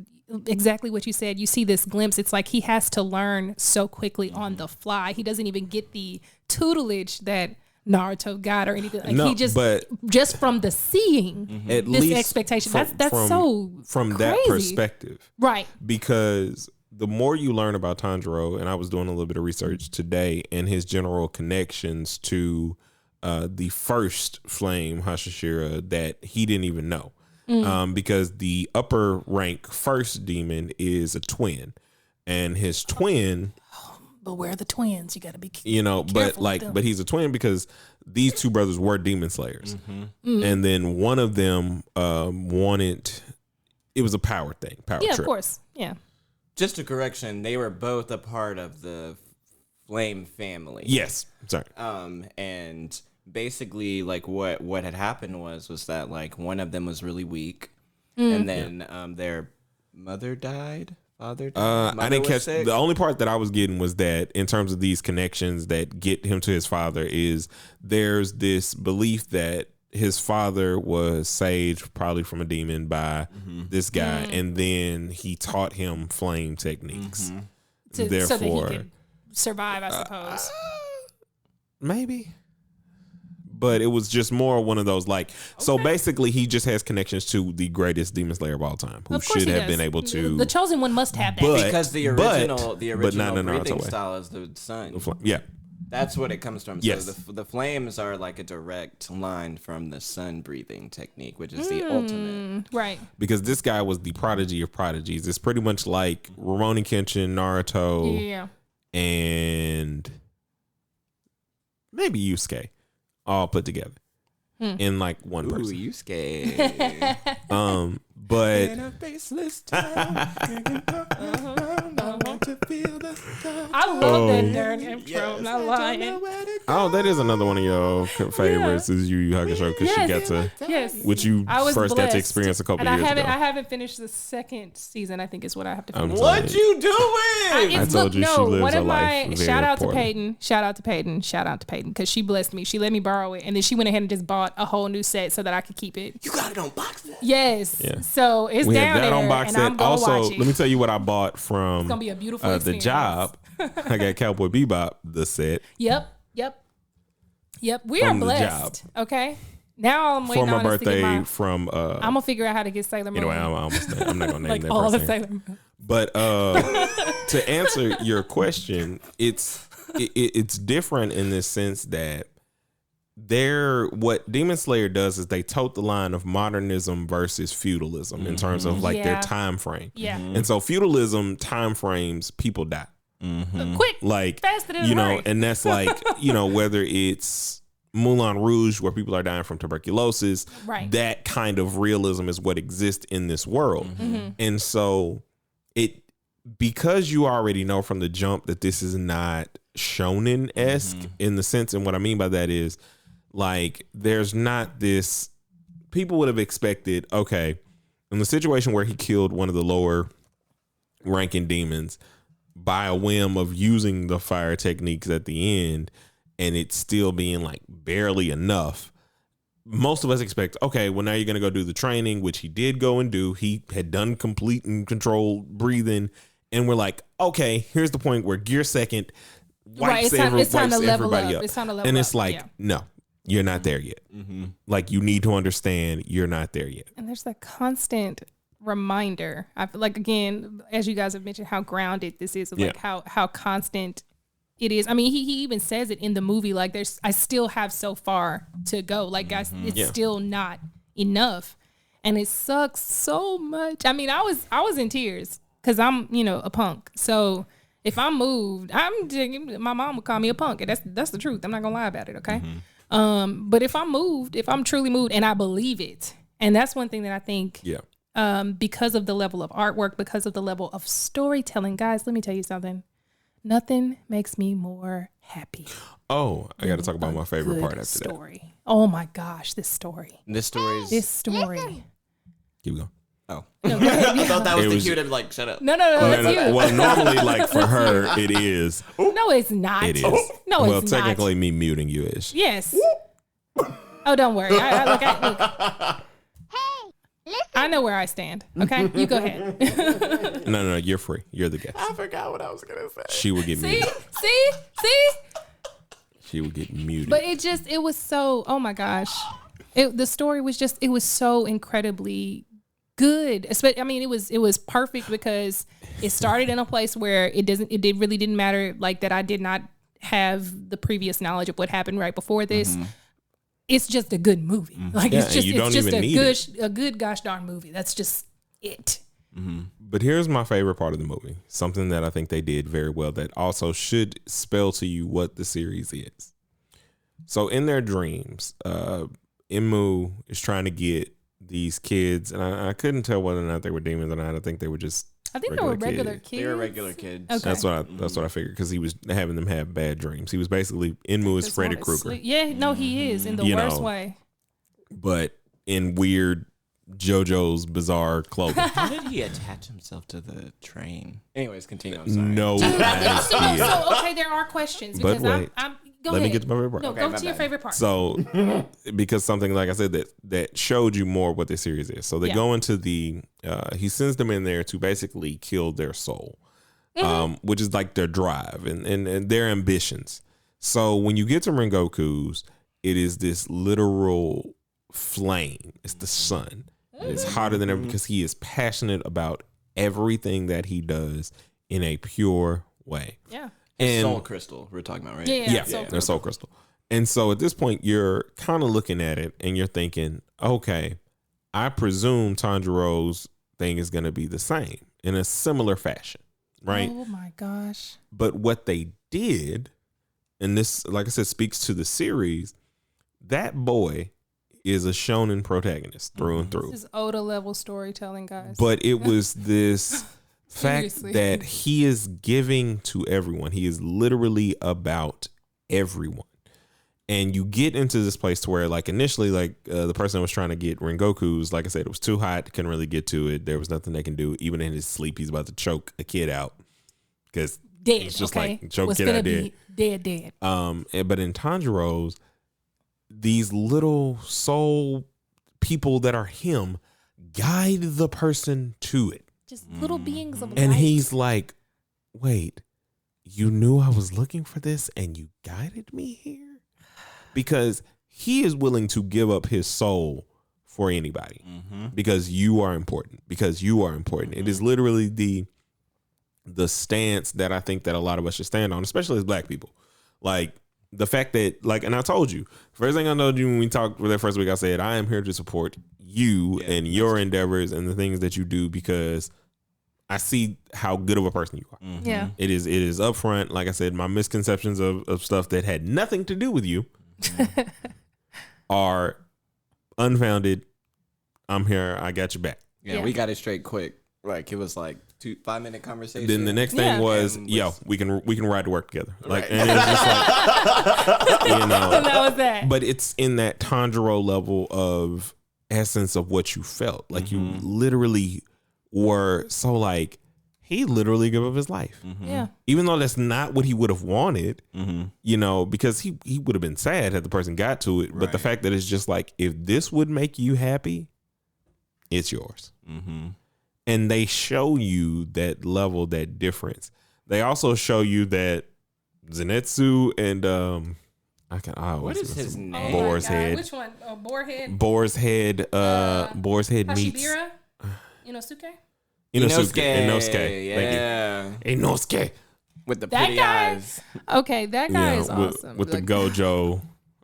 Speaker 2: exactly what you said. You see this glimpse. It's like he has to learn so quickly on the fly. He doesn't even get the tutelage that Naruto got or anything. Like he just from the seeing
Speaker 1: at
Speaker 2: this
Speaker 1: least
Speaker 2: expectation. That's so
Speaker 1: from
Speaker 2: crazy.
Speaker 1: That perspective,
Speaker 2: right?
Speaker 1: Because the more you learn about Tanjiro, and I was doing a little bit of research today, and his general connections to the first Flame Hashishira that he didn't even know, because the upper rank first demon is a twin, and his twin.
Speaker 2: But where are the twins? You got to be,
Speaker 1: but he's a twin because these two brothers were demon slayers, and then one of them wanted. It was a power thing, trip.
Speaker 2: Of course, yeah.
Speaker 3: Just a correction: they were both a part of the Flame family.
Speaker 1: Yes, sorry.
Speaker 3: And basically, like what had happened was that like one of them was really weak, and then their mother died. I
Speaker 1: didn't catch the only part that I was getting was that in terms of these connections that get him to his father is there's this belief that his father was saved probably from a demon by this guy, and then he taught him flame techniques. Therefore,
Speaker 2: so that he could survive, I suppose.
Speaker 1: Maybe. But it was just more one of those like, so basically he just has connections to the greatest demon slayer of all time, who should have been able to.
Speaker 2: The chosen one must have that.
Speaker 3: Because the original breathing style is the sun.
Speaker 1: Yeah.
Speaker 3: That's what it comes from.
Speaker 1: Yes.
Speaker 3: So the flames are like a direct line from the sun breathing technique, which is the ultimate.
Speaker 2: Right.
Speaker 1: Because this guy was the prodigy of prodigies. It's pretty much like Rurouni Kenshin, Naruto, and maybe Yusuke. All put together in like one person.
Speaker 3: Ooh, Yusuke.
Speaker 1: But
Speaker 3: in a faceless town,
Speaker 2: I love that darn intro. I'm not lying.
Speaker 1: Oh, that is another one of your favorites. Is Yu Yu Hakusho because she got to, which you first got to experience a couple years ago.
Speaker 2: I haven't finished the second season. I think is what I have to finish.
Speaker 3: What you doing?
Speaker 1: I told you she lives a life.
Speaker 2: Shout out to Peyton. Shout out to Peyton because she blessed me. She let me borrow it, and then she went ahead and just bought a whole new set so that I could keep it.
Speaker 3: You got it on box set.
Speaker 2: Yes.
Speaker 1: Yeah.
Speaker 2: So it's down there,
Speaker 1: on box set.
Speaker 2: I'm gonna
Speaker 1: also,
Speaker 2: watch it.
Speaker 1: let me tell you what I bought from.
Speaker 2: It's gonna be a beautiful experience.
Speaker 1: The Job. I got Cowboy Bebop the set.
Speaker 2: Yep. We are blessed. Okay. Now I'm waiting
Speaker 1: for my
Speaker 2: on
Speaker 1: birthday
Speaker 2: to get
Speaker 1: from.
Speaker 2: I'm gonna figure out how to get Sailor Moon.
Speaker 1: Anyway, I'm not gonna name
Speaker 2: like
Speaker 1: that
Speaker 2: all
Speaker 1: person.
Speaker 2: the Sailor Moon.
Speaker 1: But to answer your question, it's different in this sense that what Demon Slayer does is they tote the line of modernism versus feudalism in terms of like their time frame.
Speaker 2: Yeah.
Speaker 1: And so feudalism time frames, people die.
Speaker 2: Quick,
Speaker 1: like,
Speaker 2: faster than hurry.
Speaker 1: And that's like, whether it's Moulin Rouge where people are dying from tuberculosis,
Speaker 2: right.
Speaker 1: That kind of realism is what exists in this world. And so because you already know from the jump that this is not shonen-esque in the sense, and what I mean by that is like, there's not this, people would have expected, okay, in the situation where he killed one of the lower ranking demons by a whim of using the fire techniques at the end, and it's still being like barely enough. Most of us expect, okay, well now you're going to go do the training, which he did go and do. He had done complete and controlled breathing. And we're like, okay, here's the point where Gear Second wipes everybody up.
Speaker 2: It's time to level up.
Speaker 1: And it's like, no, you're not there yet. Like, you need to understand you're not there yet.
Speaker 2: And there's that constant reminder. I feel like, again, as you guys have mentioned, how grounded this is, of like how constant it is. I mean, he even says it in the movie, like I still have so far to go. Like, guys, it's still not enough. And it sucks so much. I mean, I was in tears because I'm, a punk. So if I'm moved, my mom would call me a punk. And that's the truth. I'm not gonna lie about it. Okay. But if I'm moved, if I'm truly moved, and I believe it, and that's one thing that I think, because of the level of artwork, because of the level of storytelling, guys, let me tell you something. Nothing makes me more happy.
Speaker 1: Oh, I got to talk about my favorite part after
Speaker 2: story. That. Oh my gosh, this story.
Speaker 3: This story.
Speaker 1: Keep going.
Speaker 3: Oh, no, I thought that was the cue to be like, shut up.
Speaker 2: No. That's you.
Speaker 1: Well, normally, like for her, it is.
Speaker 2: No, it's not.
Speaker 1: It is.
Speaker 2: No, it's not.
Speaker 1: Well, technically, me muting you is.
Speaker 2: Yes. Oh, don't worry. Look. Hey, listen. I know where I stand. Okay, you go ahead.
Speaker 1: No, you're free. You're the guest.
Speaker 3: I forgot what I was gonna say.
Speaker 1: She would get muted.
Speaker 2: See.
Speaker 1: She would get muted.
Speaker 2: But it was so. Oh my gosh, the story was it was so incredibly good. I mean, it was perfect because it started in a place where it really didn't matter, like, that I did not have the previous knowledge of what happened right before this. It's just a good movie. Like, it's just a good gosh darn movie. That's just it.
Speaker 1: But here's my favorite part of the movie. Something that I think they did very well that also should spell to you what the series is. So in their dreams, Imu is trying to get these kids, and I couldn't tell whether or not they were demons or not. I think they were just.
Speaker 2: I think they were regular kids.
Speaker 3: They were regular kids.
Speaker 2: Okay.
Speaker 1: That's what I figured, because he was having them have bad dreams. He was basically Imu is Freddy Krueger.
Speaker 2: Yeah, no, he is in the worst way.
Speaker 1: But in weird JoJo's bizarre clothing.
Speaker 3: How did he attach himself to the train? Anyways, continue. I'm sorry.
Speaker 1: No idea.
Speaker 2: So okay, there are questions because I'm Go
Speaker 1: Let
Speaker 2: ahead.
Speaker 1: me get to my favorite part.
Speaker 2: No, okay, go to your favorite part.
Speaker 1: So, because something, like I said, that showed you more what this series is. So they go into he sends them in there to basically kill their soul, which is like their drive and their ambitions. So when you get to Rengoku's, it is this literal flame. It's the sun. It's hotter than ever because he is passionate about everything that he does in a pure way.
Speaker 2: Yeah.
Speaker 3: And Soul Crystal, we're talking about, right?
Speaker 2: Yeah.
Speaker 1: They're Soul Crystal. And so at this point, you're kind of looking at it and you're thinking, okay, I presume Tanjiro's thing is going to be the same in a similar fashion, right?
Speaker 2: Oh my gosh.
Speaker 1: But what they did, and this, like I said, speaks to the series, that boy is a shonen protagonist through and through.
Speaker 2: This is Oda level storytelling, guys.
Speaker 1: But it was this fact that he is giving to everyone. He is literally about everyone. And you get into this place to where, like, initially, like, the person that was trying to get Rengoku's, like I said, it was too hot, couldn't really get to it. There was nothing they can do. Even in his sleep, he's about to choke a kid out because it's just like choke kid out
Speaker 2: dead.
Speaker 1: But in Tanjiro's, these little soul people that are him guide the person to it.
Speaker 2: Just little beings of light.
Speaker 1: And he's like, wait, you knew I was looking for this and you guided me here? Because he is willing to give up his soul for anybody because you are important. It is literally the stance that I think that a lot of us should stand on, especially as Black people. Like, the fact that, like, and I told you, first thing I know you when we talked for that first week, I said, I am here to support you and your endeavors and the things that you do because I see how good of a person you are.
Speaker 2: Yeah.
Speaker 1: It is upfront. Like I said, my misconceptions of stuff that had nothing to do with you are unfounded. I'm here. I got your back.
Speaker 3: Yeah, we got it straight quick. Like, it was like 5-minute conversation.
Speaker 1: Then the next thing was, we can ride to work together. Like, and it was just like, you know.
Speaker 2: So that was that.
Speaker 1: But it's in that Tanjiro level of essence of what you felt. Like, you literally were so like, he literally gave up his life.
Speaker 2: Yeah.
Speaker 1: Even though that's not what he would have wanted, you know, because he would have been sad had the person got to it. But the fact that it's just like, if this would make you happy, it's yours. And they show you that level, that difference. They also show you that Zenitsu and
Speaker 3: what is his name?
Speaker 1: Boar's Head.
Speaker 2: Which one? Oh, Boar's Head.
Speaker 1: Boar's Head. Boar's Head meets.
Speaker 2: Hashibira? Inosuke.
Speaker 1: Inosuke.
Speaker 3: Yeah.
Speaker 1: Thank you. Inosuke.
Speaker 3: With the pretty eyes.
Speaker 2: Okay, that guy is awesome.
Speaker 1: With the Gojo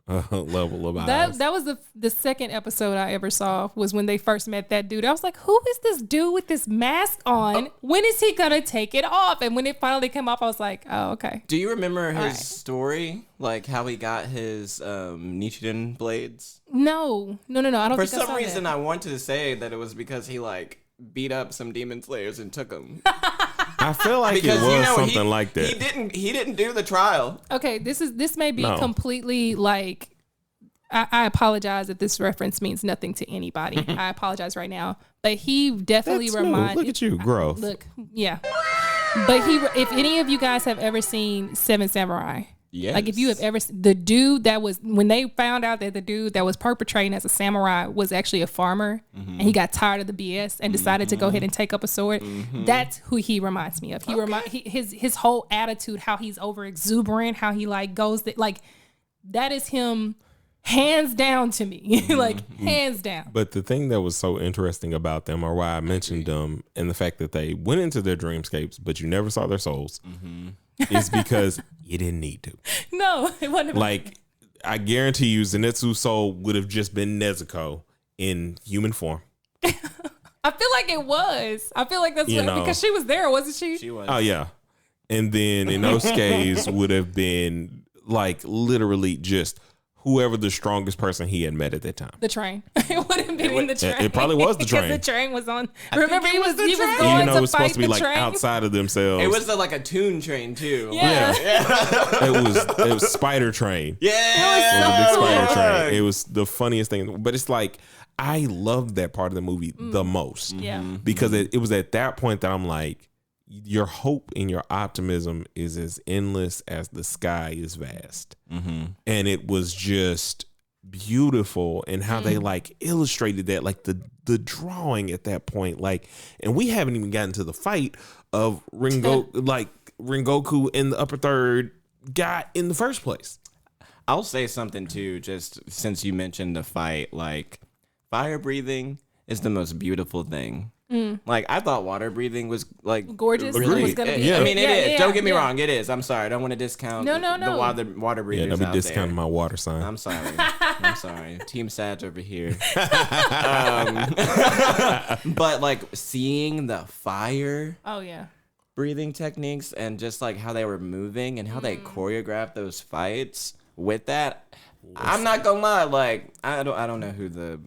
Speaker 1: level of eyes.
Speaker 2: That was the second episode I ever saw was when they first met that dude. I was like, who is this dude with this mask on? When is he gonna take it off? And when it finally came off, I was like, oh, okay.
Speaker 3: Do you remember his story? Like how he got his Nichiren blades?
Speaker 2: No. I don't
Speaker 3: For some reason, I wanted to say that it was because he like beat up some demon slayers and took them.
Speaker 1: I feel like because, it was something like that.
Speaker 3: He didn't do the trial.
Speaker 2: Okay, this may be completely like I apologize if this reference means nothing to anybody. I apologize right now. But he definitely reminds
Speaker 1: Look at you, growth.
Speaker 2: Look, yeah. But if any of you guys have ever seen Seven Samurai,
Speaker 3: yes.
Speaker 2: Like if you have ever the dude that was when they found out that the dude that was perpetrating as a samurai was actually a farmer and he got tired of the BS and decided to go ahead and take up a sword. That's who he reminds me of. His whole attitude, how he's over exuberant, how he like goes like that is him hands down to me. Like hands down.
Speaker 1: But the thing that was so interesting about them, or why I mentioned them, and the fact that they went into their dreamscapes, but you never saw their souls. Is because you didn't need to.
Speaker 2: No, it wasn't.
Speaker 1: Like, I guarantee you, Zenitsu's soul would have just been Nezuko in human form.
Speaker 2: I feel like it was. I feel like that's because she was there, wasn't she?
Speaker 3: She was.
Speaker 1: Oh, yeah. And then Inosuke's would have been, like, literally just whoever the strongest person he had met at that time.
Speaker 2: The train. It would have been in the train.
Speaker 1: It probably was the train.
Speaker 2: Because the train was on. Remember, he was going
Speaker 1: even though it was
Speaker 2: to fight
Speaker 1: supposed to be like
Speaker 2: train.
Speaker 1: outside of themselves.
Speaker 3: It was like a tune train too.
Speaker 2: Yeah.
Speaker 1: It was Spider Train.
Speaker 3: Yeah.
Speaker 1: It was a big Spider Train. It was the funniest thing. But it's like, I loved that part of the movie the most.
Speaker 2: Yeah.
Speaker 1: Because it was at that point that I'm like, your hope and your optimism is as endless as the sky is vast. And it was just beautiful and how they like illustrated that, like the drawing at that point, like, and we haven't even gotten to the fight of Rengoku in the upper third got in the first place.
Speaker 3: I'll say something too, just since you mentioned the fight, like fire breathing is the most beautiful thing. Like I thought water breathing was like
Speaker 2: gorgeous.
Speaker 3: Really,
Speaker 2: was gonna be
Speaker 3: I mean, it is. Don't get me wrong, it is. I'm sorry. I don't want to discount the water breathers.
Speaker 1: Yeah, don't be discounting my water sign.
Speaker 3: I'm sorry. Team Sag over here. But like seeing the fire.
Speaker 2: Oh yeah.
Speaker 3: Breathing techniques and just like how they were moving and how they choreographed those fights with that. I'm not gonna lie, like I don't know who the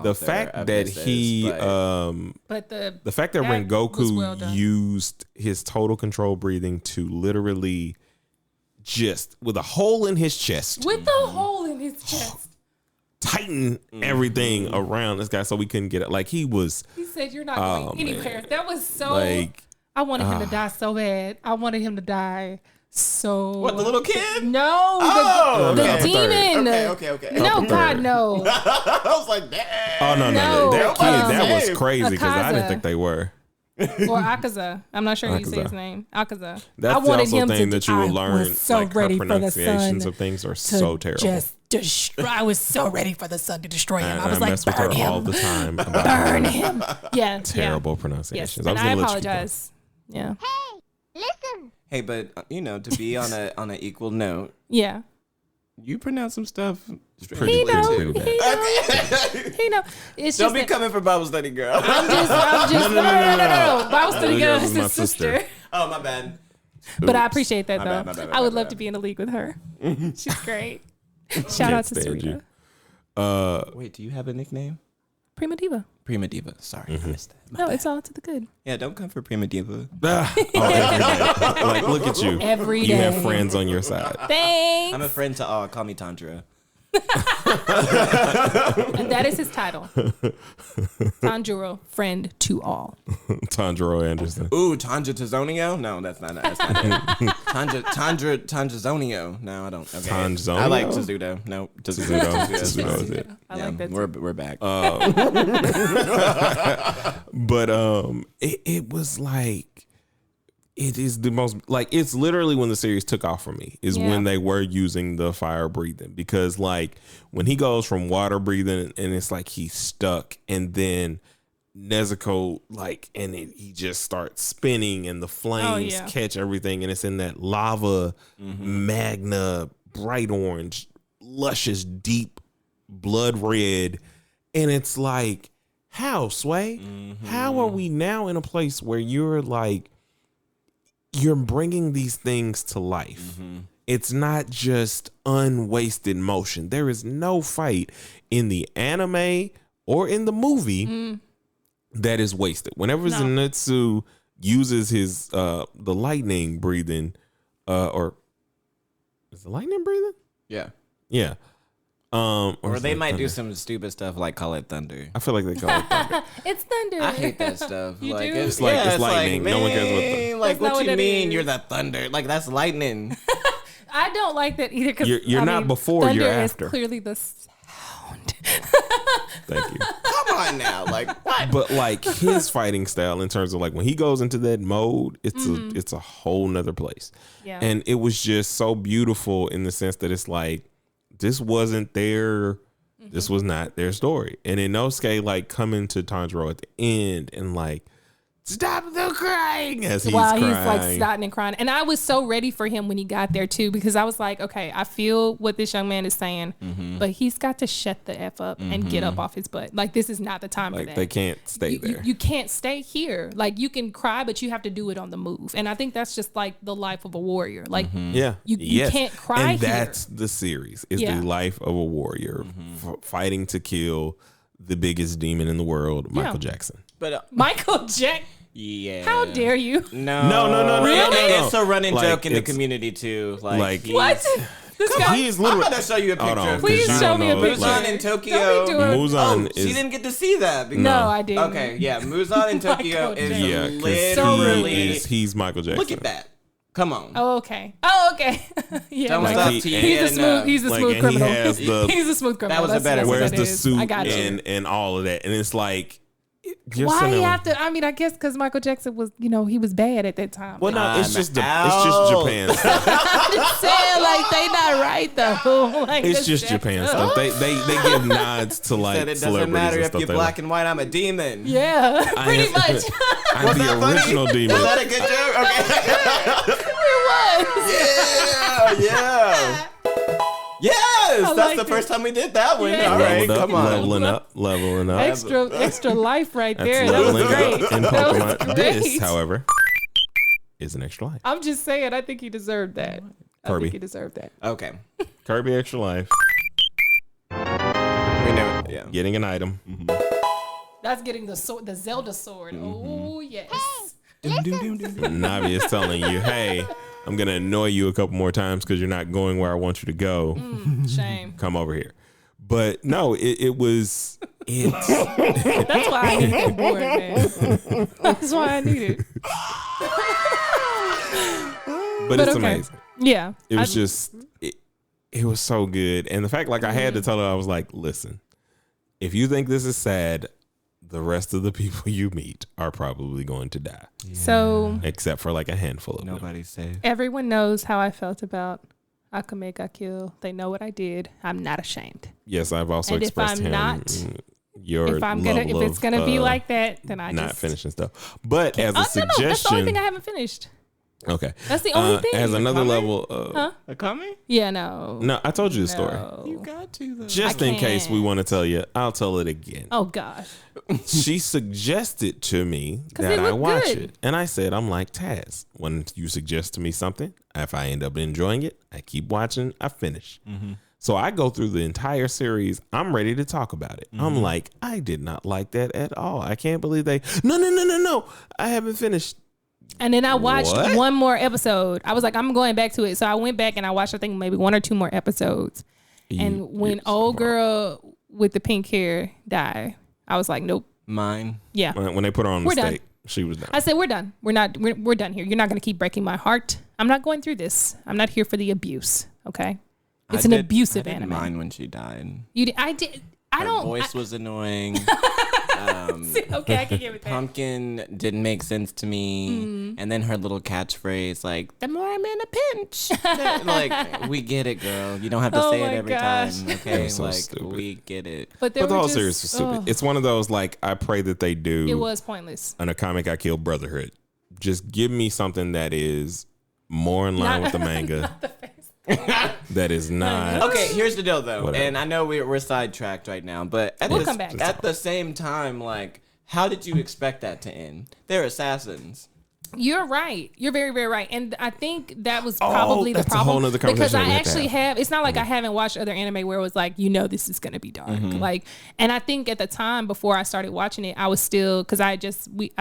Speaker 1: the fact that he
Speaker 2: but
Speaker 1: the fact that Rengoku used his total control breathing to literally just with a hole in his chest tighten everything around this guy so we couldn't get it. Like he
Speaker 2: said you're not going anywhere. That was so like I wanted him to die so bad. I wanted him to die. So
Speaker 3: what, the little kid?
Speaker 2: No, the demon.
Speaker 3: Okay.
Speaker 2: No, God, no.
Speaker 3: I was like, damn.
Speaker 1: Oh no, that kid, that was crazy because I didn't think they were.
Speaker 2: Or Akaza. I'm not sure how you say his name. Akaza.
Speaker 1: That's
Speaker 2: I wanted
Speaker 1: also
Speaker 2: him
Speaker 1: thing
Speaker 2: to
Speaker 1: that you will learn.
Speaker 2: So
Speaker 1: like
Speaker 2: ready
Speaker 1: her pronunciations of things are so terrible.
Speaker 2: Just destroy. I was so ready for the sun to destroy him. I was like,
Speaker 1: mess with her all the time.
Speaker 2: Burn him. Yeah.
Speaker 1: Terrible pronunciations.
Speaker 2: Yes. And I apologize. Yeah.
Speaker 4: Hey, listen.
Speaker 3: Hey, but to be on a equal note.
Speaker 2: Yeah.
Speaker 3: You pronounce some stuff
Speaker 2: pretty too. He know. It's
Speaker 3: don't be coming for Bible study, girl.
Speaker 2: I'm just no. Bible study girl is his sister.
Speaker 3: Oh, my bad.
Speaker 2: But I appreciate that though.
Speaker 3: My bad,
Speaker 2: I would love to be in a league with her. She's great. Shout out to Serena.
Speaker 3: Wait, do you have a nickname?
Speaker 2: Prima Diva.
Speaker 3: Prima Diva. Sorry, I missed that.
Speaker 2: No, it's all to the good.
Speaker 3: Yeah, don't come for Prima Diva.
Speaker 1: Every day. Like, look at you.
Speaker 2: Every day.
Speaker 1: You have friends on your side.
Speaker 2: Thanks.
Speaker 3: I'm a friend to all. Call me Tandra.
Speaker 2: And that is his title. Tanjiro, friend to all.
Speaker 1: Tanjiro Anderson.
Speaker 3: Ooh, Tazonio? No, that's not it. Tazonio. No, I don't. Okay.
Speaker 1: Tanzonio?
Speaker 3: I like Tezudo. No, Tezudo is it.
Speaker 2: I like that.
Speaker 3: We're back.
Speaker 1: But it was like, it is the most, like, it's literally when the series took off for me is when they were using the fire breathing, because like when he goes from water breathing and it's like he's stuck, and then Nezuko, like, and he just starts spinning and the flames catch everything, and it's in that lava magna, bright orange, luscious, deep blood red, and it's like, how, Sway? How are we now in a place where you're like, you're bringing these things to life? It's not just unwasted motion. There is no fight in the anime or in the movie that is wasted. Whenever Zenitsu uses his the lightning breathing, or is the lightning breathing? Yeah.
Speaker 3: Or they might do some stupid stuff like call it thunder.
Speaker 1: I feel like they call it thunder.
Speaker 2: It's thunder.
Speaker 3: I hate that stuff.
Speaker 2: You
Speaker 3: like
Speaker 2: do?
Speaker 1: It's like it's lightning.
Speaker 3: Like,
Speaker 1: no one cares what thunder.
Speaker 3: Like,
Speaker 2: That's
Speaker 3: what you
Speaker 2: what
Speaker 3: mean?
Speaker 2: is.
Speaker 3: You're the thunder. Like, that's lightning.
Speaker 2: I don't like that either. Cause
Speaker 1: You're not before,
Speaker 2: thunder
Speaker 1: you're
Speaker 2: is
Speaker 1: after.
Speaker 2: clearly the sound.
Speaker 1: Thank you.
Speaker 3: Come on now. Like, what?
Speaker 1: But like his fighting style, in terms of like when he goes into that mode, it's a whole nother place.
Speaker 2: Yeah.
Speaker 1: And it was just so beautiful in the sense that it's like, this wasn't their, this was not their story. And Inosuke like coming to Tanjiro at the end and like, stop the crying as he's crying.
Speaker 2: He's like snotting and crying. And I was so ready for him when he got there too, because I was like, okay, I feel what this young man is saying, but he's got to shut the F up and get up off his butt. Like, this is not the time for that.
Speaker 1: They can't stay there.
Speaker 2: You can't stay here. Like, you can cry, but you have to do it on the move. And I think that's just like the life of a warrior. Like, you can't cry
Speaker 1: and
Speaker 2: here.
Speaker 1: that's the series, is the life of a warrior fighting to kill the biggest demon in the world, Michael Jackson.
Speaker 3: But
Speaker 2: Michael Jackson.
Speaker 3: Yeah.
Speaker 2: How dare you?
Speaker 3: No.
Speaker 2: Really?
Speaker 3: It's a running joke in the community too. Like
Speaker 2: what? This guy.
Speaker 1: He is
Speaker 3: I'm
Speaker 1: literally.
Speaker 3: gonna show you a picture.
Speaker 1: On,
Speaker 2: Please show me a picture.
Speaker 3: Muzan in Tokyo.
Speaker 1: Muzan is.
Speaker 3: She didn't get to see that.
Speaker 2: No, I didn't.
Speaker 3: Okay, yeah. Muzan in Tokyo is
Speaker 1: literally.
Speaker 3: He's
Speaker 1: He's Michael Jackson.
Speaker 3: Look at that. Come on.
Speaker 2: Oh, okay. Yeah.
Speaker 3: Don't
Speaker 2: like,
Speaker 3: stop
Speaker 2: he's a smooth criminal. He's a smooth criminal.
Speaker 3: That was a better.
Speaker 1: Where's the suit
Speaker 2: I got you.
Speaker 1: and all of that? And it's like,
Speaker 2: why you have to? I mean, I guess because Michael Jackson was, he was bad at that time.
Speaker 1: Well, no, it's just Japan stuff.
Speaker 2: I'm just saying, like, they not right though. Like,
Speaker 1: it's just Japan stuff. They give nods to like
Speaker 3: Said it
Speaker 1: celebrities
Speaker 3: doesn't matter
Speaker 1: and
Speaker 3: if
Speaker 1: stuff.
Speaker 3: you're black and white. I'm a demon.
Speaker 2: Yeah, pretty much.
Speaker 1: I'm the original demon.
Speaker 3: Was that a good joke?
Speaker 2: It was.
Speaker 3: Yeah. Yes, that's the
Speaker 2: it.
Speaker 3: first time we did that one.
Speaker 2: Yeah.
Speaker 3: All right,
Speaker 1: Leveled up,
Speaker 3: come on.
Speaker 1: leveling up.
Speaker 2: Extra life right there.
Speaker 1: That's
Speaker 2: That was
Speaker 1: leveling
Speaker 2: great.
Speaker 1: up in
Speaker 2: That was
Speaker 1: Pokemon.
Speaker 2: great.
Speaker 1: This, however, is an extra life.
Speaker 2: I'm just saying, I think he deserved that. I
Speaker 1: Kirby.
Speaker 2: think he deserved that.
Speaker 3: Okay.
Speaker 1: Kirby extra life.
Speaker 3: We know it. Yeah.
Speaker 1: Getting an item.
Speaker 2: That's getting the sword, the Zelda sword. Oh yes.
Speaker 1: Navi is telling you, hey, I'm going to annoy you a couple more times because you're not going where I want you to go.
Speaker 2: Shame.
Speaker 1: Come over here. But no, it was...
Speaker 2: That's why I need that board, man. That's why I need it.
Speaker 1: But it's amazing.
Speaker 2: Yeah.
Speaker 1: It was just... It was so good. And the fact, like, I had to tell her, I was like, listen, if you think this is sad, the rest of the people you meet are probably going to die.
Speaker 2: Yeah. So,
Speaker 1: except for like a handful of
Speaker 3: Nobody's safe.
Speaker 2: Everyone knows how I felt about Akame ga Kill. They know what I did. I'm not ashamed.
Speaker 1: Yes, I've also expressed
Speaker 2: if I'm
Speaker 1: him
Speaker 2: not,
Speaker 1: your
Speaker 2: if I'm
Speaker 1: level
Speaker 2: gonna, if it's gonna be like that, then I
Speaker 1: not
Speaker 2: just
Speaker 1: finishing stuff. But as a suggestion,
Speaker 2: no, that's the only thing I haven't finished.
Speaker 1: Okay,
Speaker 2: that's the only thing.
Speaker 1: As another level,
Speaker 3: Akame?
Speaker 2: Yeah, no.
Speaker 1: No, I told you the story.
Speaker 3: You got to though.
Speaker 1: Just in case we want to tell you, I'll tell it again.
Speaker 2: Oh gosh.
Speaker 1: She suggested to me that I watch it, and I said, I'm like Taz. When you suggest to me something, if I end up enjoying it, I keep watching. I finish. So I go through the entire series. I'm ready to talk about it. I'm like, I did not like that at all. I can't believe they. No. I haven't finished.
Speaker 2: And then I watched one more episode. I was like, I'm going back to it. So I went back and I watched, I think, maybe one or two more episodes. And when old girl with the pink hair died, I was like, nope.
Speaker 3: Mine.
Speaker 2: Yeah.
Speaker 1: When they put her on the stake, she was done.
Speaker 2: I said, we're done. We're done here. You're not going to keep breaking my heart. I'm not going through this. I'm not here for the abuse. Okay. It's an abusive anime.
Speaker 3: Mine when she died.
Speaker 2: I
Speaker 3: Her voice was annoying.
Speaker 2: Okay, I can get with that.
Speaker 3: Pumpkin didn't make sense to me. And then her little catchphrase, like, the more I'm in a pinch. Like, we get it, girl. You don't have to say it every time. Okay,
Speaker 1: so
Speaker 3: like,
Speaker 1: stupid.
Speaker 3: We get it.
Speaker 2: But
Speaker 1: the whole series was stupid. It's one of those, like, I pray that they do.
Speaker 2: It was pointless.
Speaker 1: On A Comic I Killed Brotherhood. Just give me something that is more in line with the manga. That is not.
Speaker 3: Okay, here's the deal, though.
Speaker 1: Whatever.
Speaker 3: And I know we're sidetracked right now, but at the same time, like, how did you expect that to end? They're assassins.
Speaker 2: You're right. You're very, very right. And I think that was probably the problem.
Speaker 1: A whole nother conversation
Speaker 2: because I actually have, it's not like I haven't watched other anime where it was like, this is going to be dark. Like, and I think at the time before I started watching it, I was still, because I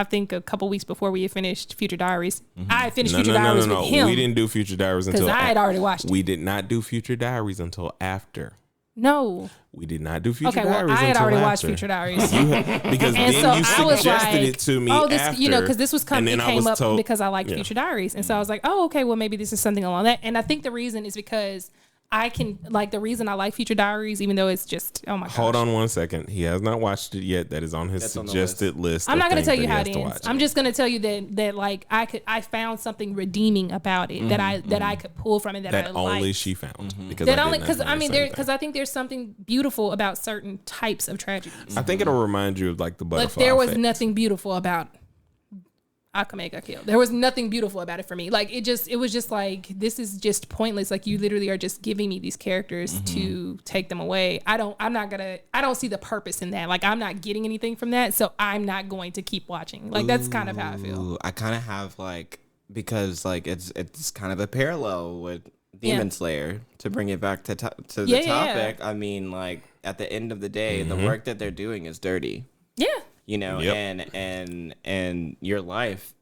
Speaker 2: think a couple weeks before we had finished Future Diaries, I finished Future Diaries with him.
Speaker 1: We didn't do Future Diaries until
Speaker 2: because I had already watched it.
Speaker 1: We did not do Future Diaries until after.
Speaker 2: No.
Speaker 1: We did not do Future Diaries.
Speaker 2: Okay, well, I had already watched Future Diaries.
Speaker 1: Because and then so you suggested it to me after.
Speaker 2: Because this was came up because I liked Future Diaries. And so I was like, oh, okay, well, maybe this is something along that. And I think the reason is because the reason I like Future Diaries, even though it's just, oh my gosh.
Speaker 1: Hold on one second. He has not watched it yet. That is on his suggested list.
Speaker 2: I'm not going to tell you how it ends. I'm just going to tell you that like I found something redeeming about it that I could pull from it that I liked.
Speaker 1: Only she found. Because
Speaker 2: I think there's something beautiful about certain types of tragedies.
Speaker 1: I think it'll remind you of like the butterfly.
Speaker 2: But there was nothing beautiful about Akame ga Kill. There was nothing beautiful about it for me. Like it was just like, this is just pointless. Like you literally are just giving me these characters to take them away. I don't see the purpose in that. Like I'm not getting anything from that. So I'm not going to keep watching. Like that's kind of how I feel.
Speaker 3: I kind of have like, because like it's kind of a parallel with Demon Slayer, to bring it back to the topic. Yeah. I mean, like at the end of the day, the work that they're doing is dirty.
Speaker 2: Yeah.
Speaker 3: You know, and your life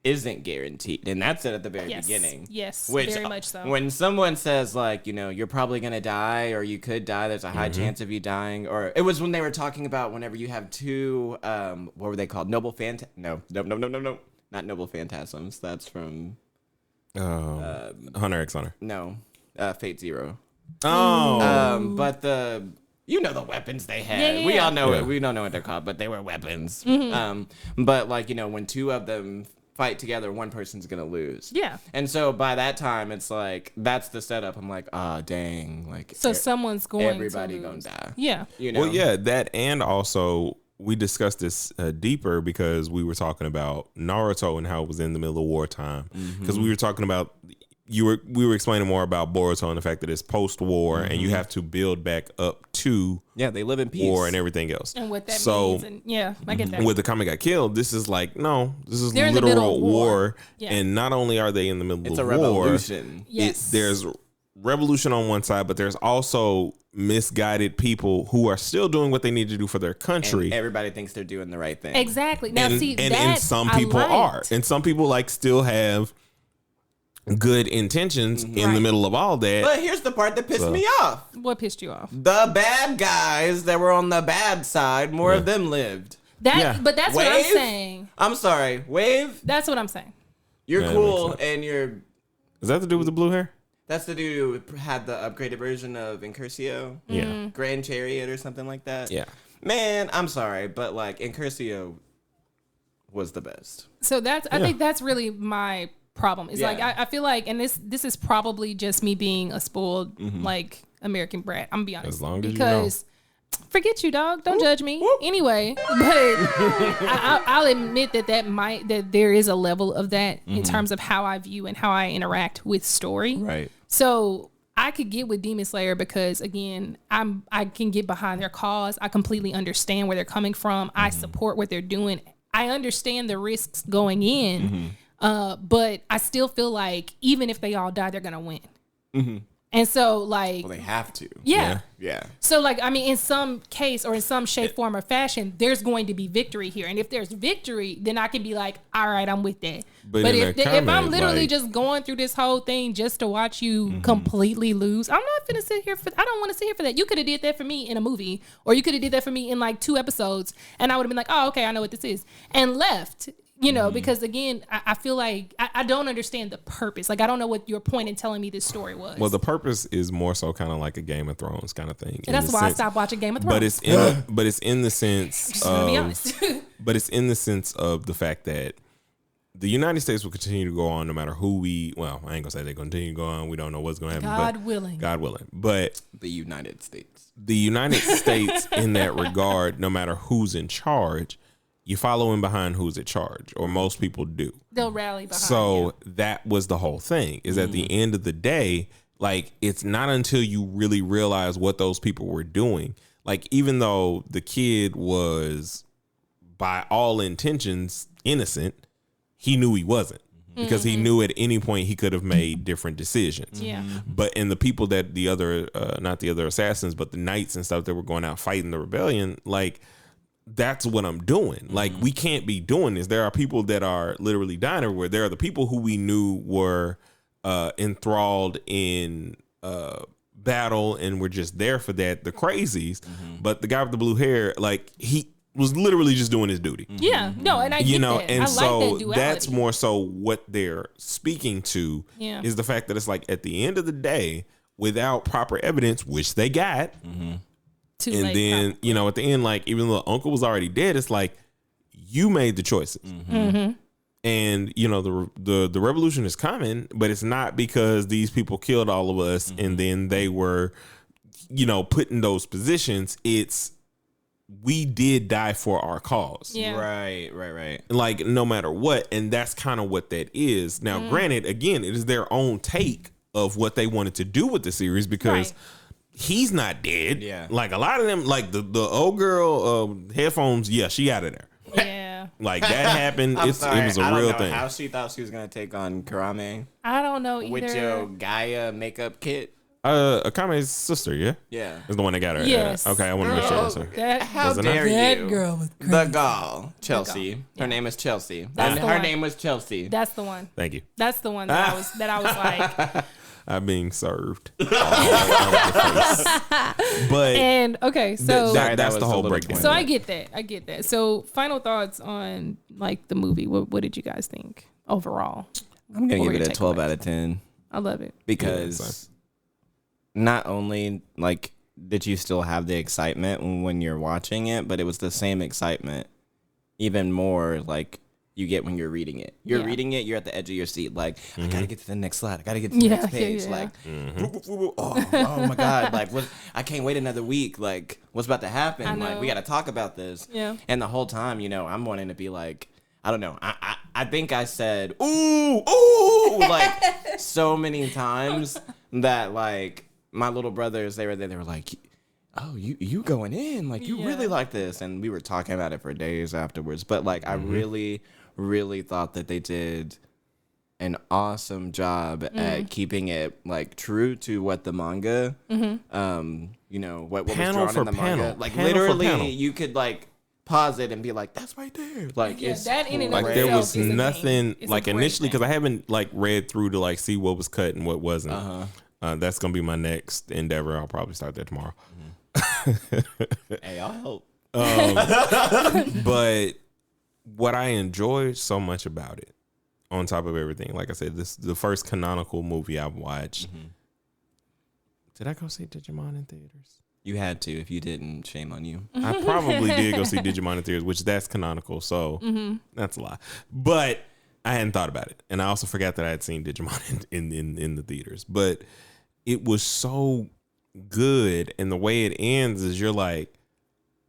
Speaker 3: isn't guaranteed, and that's it at the very beginning.
Speaker 2: Yes,
Speaker 3: which,
Speaker 2: very much so.
Speaker 3: When someone says like, you're probably gonna die, or you could die, there's a high chance of you dying. Or it was when they were talking about whenever you have two, what were they called? Noble No, not Noble Phantasms. That's from
Speaker 1: Hunter x Hunter.
Speaker 3: No, Fate Zero.
Speaker 1: Oh,
Speaker 3: but the weapons they had. Yeah. We all know it. We don't know what they're called, but they were weapons. But like, when two of them fight together, one person's gonna lose.
Speaker 2: Yeah.
Speaker 3: And so by that time, it's like that's the setup. I'm like, dang, like
Speaker 2: so someone's going.
Speaker 3: Everybody gonna die.
Speaker 2: Yeah.
Speaker 1: Well, yeah, that, and also we discussed this deeper because we were talking about Naruto and how it was in the middle of wartime. Because we were talking about. We were explaining more about Boruto and the fact that it's post-war and you have to build back up to
Speaker 3: they live in peace,
Speaker 1: war and everything else.
Speaker 2: And what that means. And I get that.
Speaker 1: With the Comic Got Killed, this is like, no, this is literal war. Yeah. And not only are they in the middle of war. It's a
Speaker 3: revolution.
Speaker 2: Yes.
Speaker 1: There's revolution on one side, but there's also misguided people who are still doing what they need to do for their country.
Speaker 3: And everybody thinks they're doing the right thing.
Speaker 2: Exactly. Now,
Speaker 1: and some people are. And some people like still have good intentions in the middle of all that.
Speaker 3: But here's the part that pissed me off.
Speaker 2: What pissed you off?
Speaker 3: The bad guys that were on the bad side, more of them lived.
Speaker 2: But that's Wave? What I'm saying.
Speaker 3: I'm sorry, Wave.
Speaker 2: That's what I'm saying.
Speaker 3: You're cool, and you're.
Speaker 1: Is that the dude with the blue hair?
Speaker 3: That's the dude who had the upgraded version of Incursio.
Speaker 1: Yeah.
Speaker 3: Grand Chariot or something like that.
Speaker 1: Yeah.
Speaker 3: Man, I'm sorry, but like Incursio was the best.
Speaker 2: So I think that's really my problem. It's like I feel like, and this is probably just me being a spoiled like American brat. I'm gonna be honest.
Speaker 1: As long as
Speaker 2: forget you, dog. Don't judge me. Anyway, but I'll admit that there is a level of that in terms of how I view and how I interact with story.
Speaker 1: Right.
Speaker 2: So I could get with Demon Slayer because again, I can get behind their cause. I completely understand where they're coming from. I support what they're doing. I understand the risks going in. But I still feel like even if they all die, they're gonna win. And so like,
Speaker 3: well, they have to.
Speaker 2: Yeah. So like, I mean, in some case or in some shape, form, or fashion, there's going to be victory here. And if there's victory, then I can be like, all right, I'm with that. But if I'm literally just going through this whole thing just to watch you completely lose, I'm not gonna sit here I don't want to sit here for that. You could have did that for me in a movie, or you could have did that for me in like 2 episodes, and I would have been like, oh, okay, I know what this is, and left. You know, because again, I feel like I don't understand the purpose. Like, I don't know what your point in telling me this story was.
Speaker 1: Well, the purpose is more so kind of like a Game of Thrones kind of thing.
Speaker 2: And that's why I stopped watching Game of Thrones.
Speaker 1: But it's in the sense
Speaker 2: to be honest.
Speaker 1: But it's in the sense of the fact that the United States will continue to go on no matter who well, I ain't gonna say they're gonna continue to go on. We don't know what's gonna happen.
Speaker 2: God willing.
Speaker 1: But
Speaker 3: the United States.
Speaker 1: The United States in that regard, no matter who's in charge, you're following behind who's in charge, or most people do.
Speaker 2: They'll rally behind.
Speaker 1: So that was the whole thing, is at the end of the day, like, it's not until you really realize what those people were doing. Like, even though the kid was, by all intentions, innocent, he knew he wasn't. Because he knew at any point he could have made different decisions.
Speaker 2: Yeah.
Speaker 1: But in the people that the other, not the other assassins, but the knights and stuff that were going out fighting the rebellion, like, that's what I'm doing. Like, we can't be doing this. There are people that are literally dying everywhere. There are the people who we knew were enthralled in battle and were just there for that, the crazies. But the guy with the blue hair, like, he was literally just doing his duty.
Speaker 2: Yeah, no, and I get that.
Speaker 1: And
Speaker 2: I
Speaker 1: so
Speaker 2: like that duality.
Speaker 1: That's more so what they're speaking to, is the fact that it's like, at the end of the day, without proper evidence, which they got, and then, you know, at the end, like, even though uncle was already dead, it's like, you made the choices. And, you know, the revolution is coming, but it's not because these people killed all of us and then they were, you know, put in those positions. It's, we did die for our cause.
Speaker 2: Yeah.
Speaker 3: Right.
Speaker 1: Like, no matter what. And that's kind of what that is. Now, granted, again, it is their own take of what they wanted to do with the series, because he's not dead.
Speaker 3: Yeah.
Speaker 1: Like, a lot of them, like the old girl headphones, she out of there.
Speaker 2: Yeah.
Speaker 1: Like, that happened. It was a real thing.
Speaker 3: How she thought she was gonna take on Karame?
Speaker 2: I don't know either.
Speaker 3: With your Gaia makeup kit.
Speaker 1: Akame's sister,
Speaker 3: Yeah.
Speaker 1: is the one that got her.
Speaker 2: Yes.
Speaker 1: Okay, I want to make sure that's her.
Speaker 3: How dare you?
Speaker 2: That girl was crazy.
Speaker 3: The gall, Chelsea. Her name is Chelsea. Her name was Chelsea.
Speaker 2: That's the one.
Speaker 1: Thank you.
Speaker 2: That's the one that I was like,
Speaker 1: I'm being served. But
Speaker 2: and okay, so
Speaker 1: that's the whole breakdown.
Speaker 2: So I get that. So final thoughts on, like, the movie. What did you guys think overall?
Speaker 3: I'm gonna give it a 12 out of 10.
Speaker 2: I love it
Speaker 3: because not only, like, did you still have the excitement when you're watching it, but it was the same excitement, even more, like, you get when you're reading it. You're reading it, you're at the edge of your seat, like, I gotta get to the next slide. I gotta get to the next page. Like, oh my God. Like, I can't wait another week. Like, what's about to happen? Like, we gotta talk about this.
Speaker 2: Yeah.
Speaker 3: And the whole time, you know, I'm wanting to be like, I don't know. I think I said, ooh, like, so many times that, like, my little brothers, they were there, they were like, oh, you going in, like, you really like this. And we were talking about it for days afterwards. But, like, I really, really thought that they did an awesome job at keeping it, like, true to what the manga, you know, what was drawn in the manga. Like, literally, you could, like, pause it and be like, that's right there. Like, it's
Speaker 2: that in and
Speaker 1: like,
Speaker 2: of
Speaker 1: there
Speaker 2: itself
Speaker 1: was
Speaker 2: is
Speaker 1: nothing, like, initially,
Speaker 2: thing.
Speaker 1: because I haven't, like, read through to, like, see what was cut and what wasn't. That's gonna be my next endeavor. I'll probably start that tomorrow.
Speaker 3: Hey, I'll help.
Speaker 1: But what I enjoyed so much about it, on top of everything, like I said, this is the first canonical movie I've watched. Did I go see Digimon in theaters?
Speaker 3: You had to. If you didn't, shame on you.
Speaker 1: I probably did go see Digimon in theaters, which that's canonical, so that's a lie. But I hadn't thought about it, and I also forgot that I had seen Digimon in the theaters. But it was so good, and the way it ends is you're like,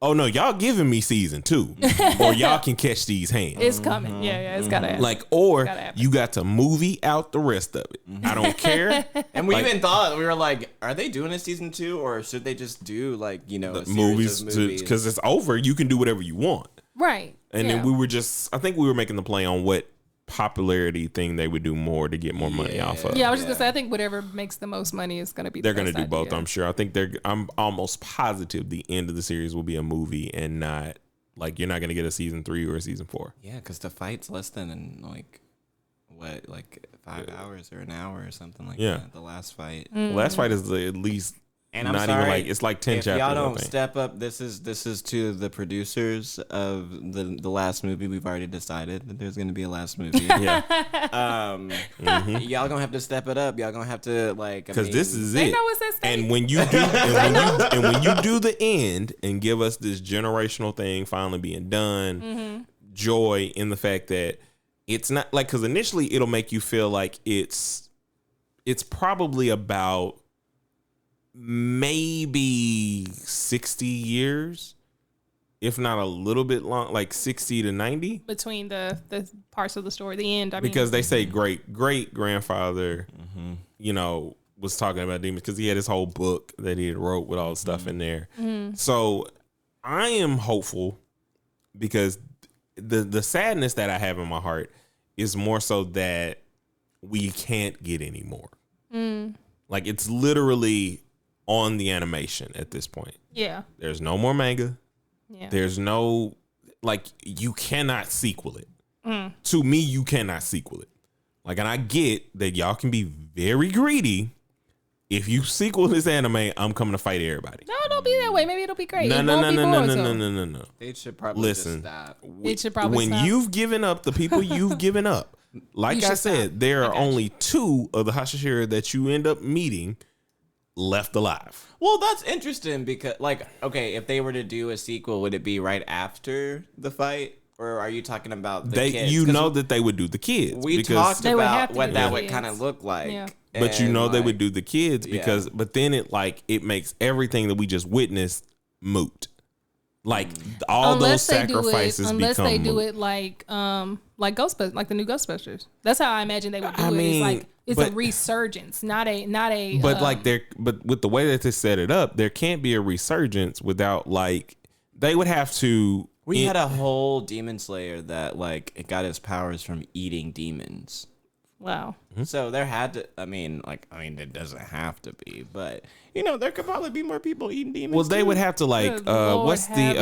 Speaker 1: oh no, y'all giving me season 2, or y'all can catch these hands.
Speaker 2: It's coming. Yeah, it's gotta happen.
Speaker 1: Like, or you got to movie out the rest of it. I don't care.
Speaker 3: And we even thought, we were like, are they doing a season 2, or should they just do, like, you know,
Speaker 1: movies? Because it's over, you can do whatever you want.
Speaker 2: Right.
Speaker 1: And then we were I think we were making the play on what popularity thing they would do more to get more money off of.
Speaker 2: Yeah, I was just gonna say, I think whatever makes the most money is gonna be.
Speaker 1: They're gonna do both, I'm sure. I think I'm almost positive the end of the series will be a movie and not, like, you're not gonna get a season 3 or a season 4.
Speaker 3: Yeah, because the fight's less than, like, what, like 5 hours or an hour or something like that. The last fight.
Speaker 1: The last fight is at least
Speaker 3: And I'm
Speaker 1: not
Speaker 3: sorry,
Speaker 1: even like it's like 10
Speaker 3: if
Speaker 1: chapters.
Speaker 3: Y'all don't step up. This is to the producers of the last movie. We've already decided that there's gonna be a last movie.
Speaker 1: Yeah.
Speaker 3: Y'all gonna have to step it up. Y'all gonna have to
Speaker 1: because this is
Speaker 2: they
Speaker 1: it.
Speaker 2: know it's at stake.
Speaker 1: And when you do, and when you do the end and give us this generational thing finally being done, joy in the fact that it's not like, because initially it'll make you feel like it's probably about maybe 60 years, if not a little bit long, like 60 to 90
Speaker 2: between the parts of the story, the end.
Speaker 1: Because they say great grandfather, was talking about demons because he had his whole book that he had wrote with all the stuff in there. So I am hopeful because the sadness that I have in my heart is more so that we can't get any more. Like, it's literally on the animation at this point.
Speaker 2: Yeah.
Speaker 1: There's no more manga.
Speaker 2: Yeah.
Speaker 1: There's no, like, you cannot sequel it. To me, you cannot sequel it. Like, and I get that y'all can be very greedy. If you sequel this anime, I'm coming to fight everybody.
Speaker 2: No, don't be that way. Maybe it'll be great.
Speaker 1: No.
Speaker 3: They should probably just stop.
Speaker 1: It should probably stop. When you've given up the people you've given up, like I said, there are only 2 of the Hashishira that you end up meeting left alive.
Speaker 3: Well, that's interesting because, like, okay, if they were to do a sequel, would it be right after the fight? Or are you talking about the kids?
Speaker 1: You know that they would do the kids.
Speaker 3: We talked about what that would kind of look like.
Speaker 2: Yeah.
Speaker 1: But they would do the kids because, but then it makes everything that we just witnessed moot. Like all those sacrifices become
Speaker 2: unless they do
Speaker 1: moot.
Speaker 2: it like Ghostbusters, like the new Ghostbusters. That's how I imagine they would do it. It's a resurgence, not a.
Speaker 1: But with the way that they set it up, there can't be a resurgence without they would have to.
Speaker 3: We had a whole demon slayer that it got his powers from eating demons.
Speaker 2: Wow.
Speaker 3: So there had to. It doesn't have to be, but there could probably be more people eating demons.
Speaker 1: Well, they would have to what's the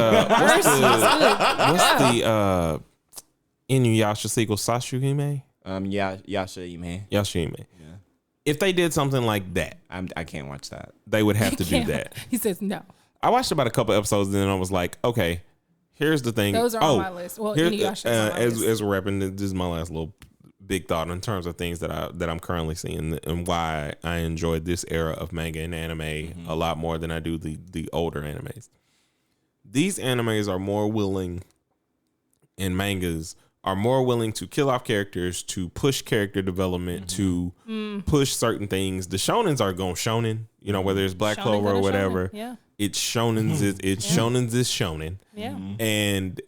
Speaker 1: Inuyasha sequel, Sashihime?
Speaker 3: Yashahime.
Speaker 1: Yashahime. Yeah. If they did something like that,
Speaker 3: I can't watch that.
Speaker 1: They would have to do that.
Speaker 2: He says no.
Speaker 1: I watched about a couple episodes, and then I was like, okay, here's the thing.
Speaker 2: Those are on my list. Well, Inuyasha's on my list.
Speaker 1: As we're wrapping, this is my last little big thought in terms of things that I'm currently seeing and why I enjoy this era of manga and anime a lot more than I do the older animes. These animes are more willing, and mangas are more willing to kill off characters, to push character development, to push certain things. The shonens are going shonen, whether it's Black Clover or whatever.
Speaker 2: Shonen. Yeah.
Speaker 1: It's shonens. It's shonens is shonen.
Speaker 2: Yeah.
Speaker 1: And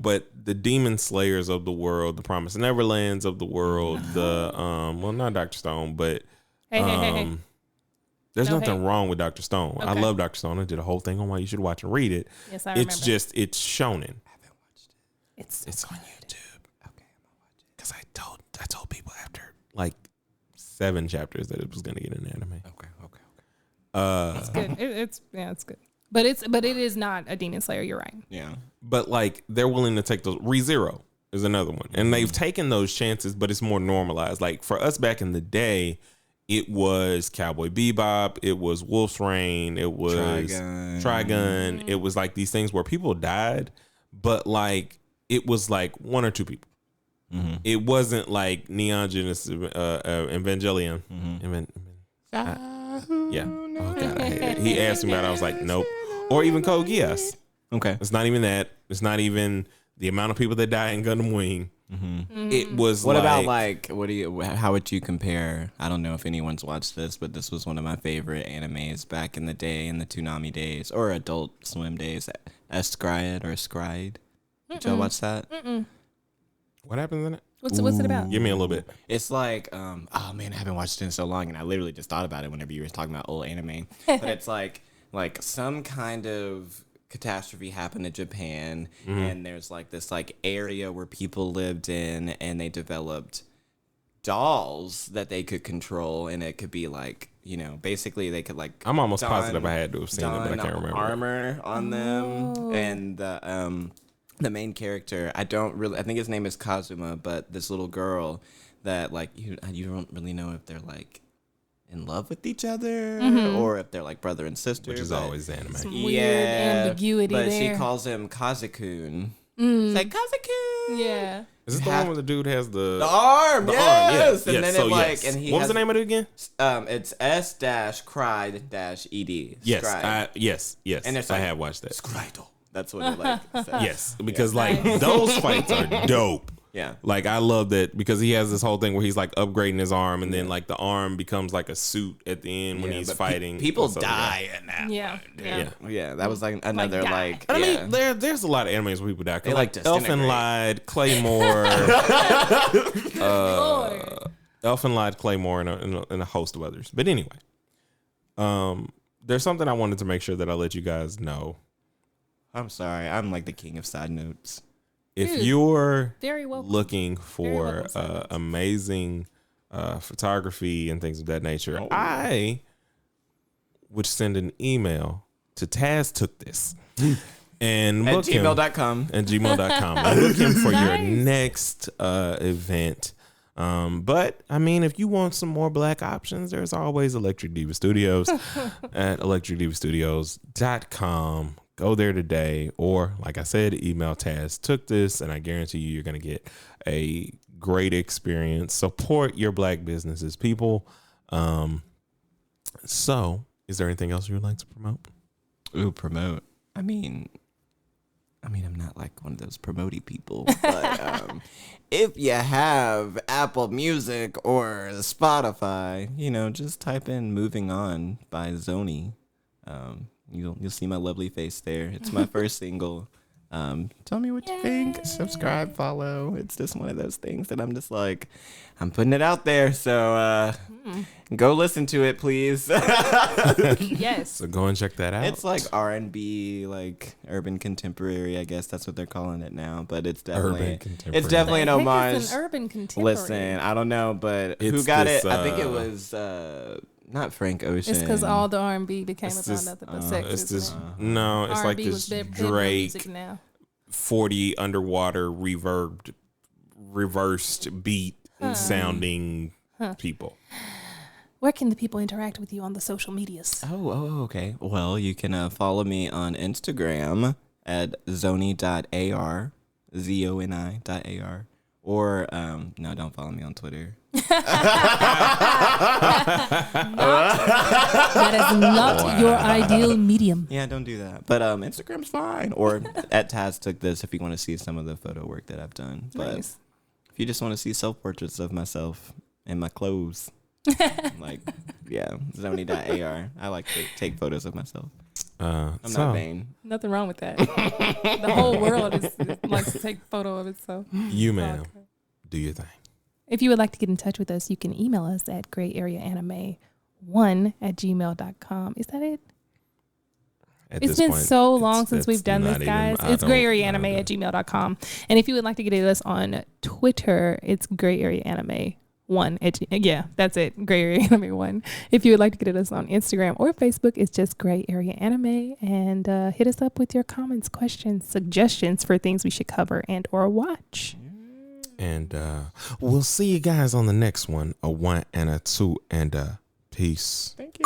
Speaker 1: but the Demon Slayers of the world, the Promised Neverlands of the world, the not Dr. Stone, but hey. There's nothing wrong with Dr. Stone. Okay. I love Dr. Stone. I did a whole thing on why you should watch and read it.
Speaker 2: Yes, I remember.
Speaker 1: It's just it's shonen.
Speaker 3: I haven't watched it.
Speaker 1: It's on YouTube. Okay, I'm gonna watch it. Because I told people after 7 chapters that it was gonna get an anime.
Speaker 3: Okay.
Speaker 2: It's good. It's good. But it is not a Demon Slayer. You're right.
Speaker 3: Yeah.
Speaker 1: But they're willing to take those. ReZero is another one, and they've taken those chances, but it's more normalized. Like for us back in the day, it was Cowboy Bebop, it was Wolf's Rain, it was Trigun. It was these things where people died, but it was 1 or 2 people. It wasn't like Neon Genesis Evangelion. Yeah. Oh God, I hate it. He asked me about it. I was like, nope. Or even Code Geass.
Speaker 3: Okay.
Speaker 1: It's not even that. It's not even the amount of people that die in Gundam Wing. It was.
Speaker 3: What about how would you compare? I don't know if anyone's watched this, but this was one of my favorite animes back in the day, in the Toonami days or Adult Swim days. Escride or Scride. Did y'all watch that?
Speaker 1: What happens in it?
Speaker 2: What's it about?
Speaker 1: Give me a little bit.
Speaker 3: It's I haven't watched it in so long, and I literally just thought about it whenever you were talking about old anime. But it's like some kind of catastrophe happened in Japan, and there's this area where people lived in, and they developed dolls that they could control, and it could be basically they could
Speaker 1: I'm almost positive I had to have seen it, but I can't remember.
Speaker 3: Armor on them, and the main character, I think his name is Kazuma, but this little girl that you don't really know if they're in love with each other or if they're like brother and sister.
Speaker 1: Which is always anime.
Speaker 2: Some weird ambiguity
Speaker 3: but
Speaker 2: there.
Speaker 3: she calls him Kazakun. It's like Kazakun.
Speaker 2: Yeah.
Speaker 1: Is this the one where the dude has the
Speaker 3: arm? Yes.
Speaker 1: Yeah.
Speaker 3: And then
Speaker 1: so
Speaker 3: it like, and he
Speaker 1: what was the name of it again?
Speaker 3: It's S-cried-ed.
Speaker 1: Yes. Yes.
Speaker 3: And it's
Speaker 1: I
Speaker 3: like,
Speaker 1: have watched that.
Speaker 3: Skridle. That's what it like says.
Speaker 1: Yes, because like those fights are dope.
Speaker 3: Yeah.
Speaker 1: Like I love that because he has this whole thing where he's like upgrading his arm and then like the arm becomes like a suit at the end when he's fighting.
Speaker 3: People die in that.
Speaker 2: Yeah.
Speaker 3: That was like another like.
Speaker 1: I mean, there's a lot of animes where people die.
Speaker 3: They like
Speaker 1: Elfenlied, Claymore, Elfenlied, Claymore, and a host of others. But anyway, there's something I wanted to make sure that I let you guys know.
Speaker 3: I'm sorry, I'm like the king of side notes.
Speaker 1: If you're
Speaker 2: very
Speaker 1: looking for amazing photography and things of that nature, I would send an email to Taz Took This and
Speaker 3: at gmail.com.
Speaker 1: And gmail.com. And look him for your next event. But I mean, if you want some more black options, there's always Electric Diva Studios at electricdivastudios.com. Go there today, or like I said, email Taz Took This, and I guarantee you're going to get a great experience. Support your black businesses, people. So, is there anything else you would like to promote?
Speaker 3: Ooh, promote. I mean, I'm not like one of those promoting people, but if you have Apple Music or Spotify, just type in "Moving On" by Zoni. You'll see my lovely face there. It's my first single. Tell me what you think. Subscribe, follow. It's just one of those things that I'm just like, I'm putting it out there. So go listen to it, please.
Speaker 2: Yes.
Speaker 1: So go and check that out.
Speaker 3: It's like R&B, like urban contemporary. I guess that's what they're calling it now. But it's definitely an homage.
Speaker 2: It's an urban contemporary.
Speaker 3: Listen, I don't know, but who got it? I think it was. Not Frank Ocean.
Speaker 2: It's because all the R&B became about nothing but sex.
Speaker 1: It's this it's like this Drake 40 underwater reversed beat sounding people.
Speaker 2: Where can the people interact with you on the social medias?
Speaker 3: Oh, okay. Well, you can follow me on Instagram at zoni.ar, zoni.ar. Or, no, don't follow me on Twitter.
Speaker 2: That is not your ideal medium.
Speaker 3: Yeah, don't do that. But Instagram's fine. Or at Taz Took This if you want to see some of the photo work that I've done. But if you just want to see self-portraits of myself and my clothes, zoni.ar. I like to take photos of myself. I'm not vain.
Speaker 2: Nothing wrong with that. The whole world likes to take a photo of itself.
Speaker 1: You, ma'am, do your thing.
Speaker 2: If you would like to get in touch with us, you can email us at grayareaanime1@gmail.com. Is that it? It's been so long since we've done this, guys. It's grayareaanime@gmail.com. And if you would like to get at us on Twitter, it's grayareaanime1. Yeah, that's it. Gray Area Anime 1. If you would like to get at us on Instagram or Facebook, it's just Gray Area Anime. And hit us up with your comments, questions, suggestions for things we should cover and or watch.
Speaker 1: And we'll see you guys on the next one. A 1 and a 2 and a peace.
Speaker 3: Thank you.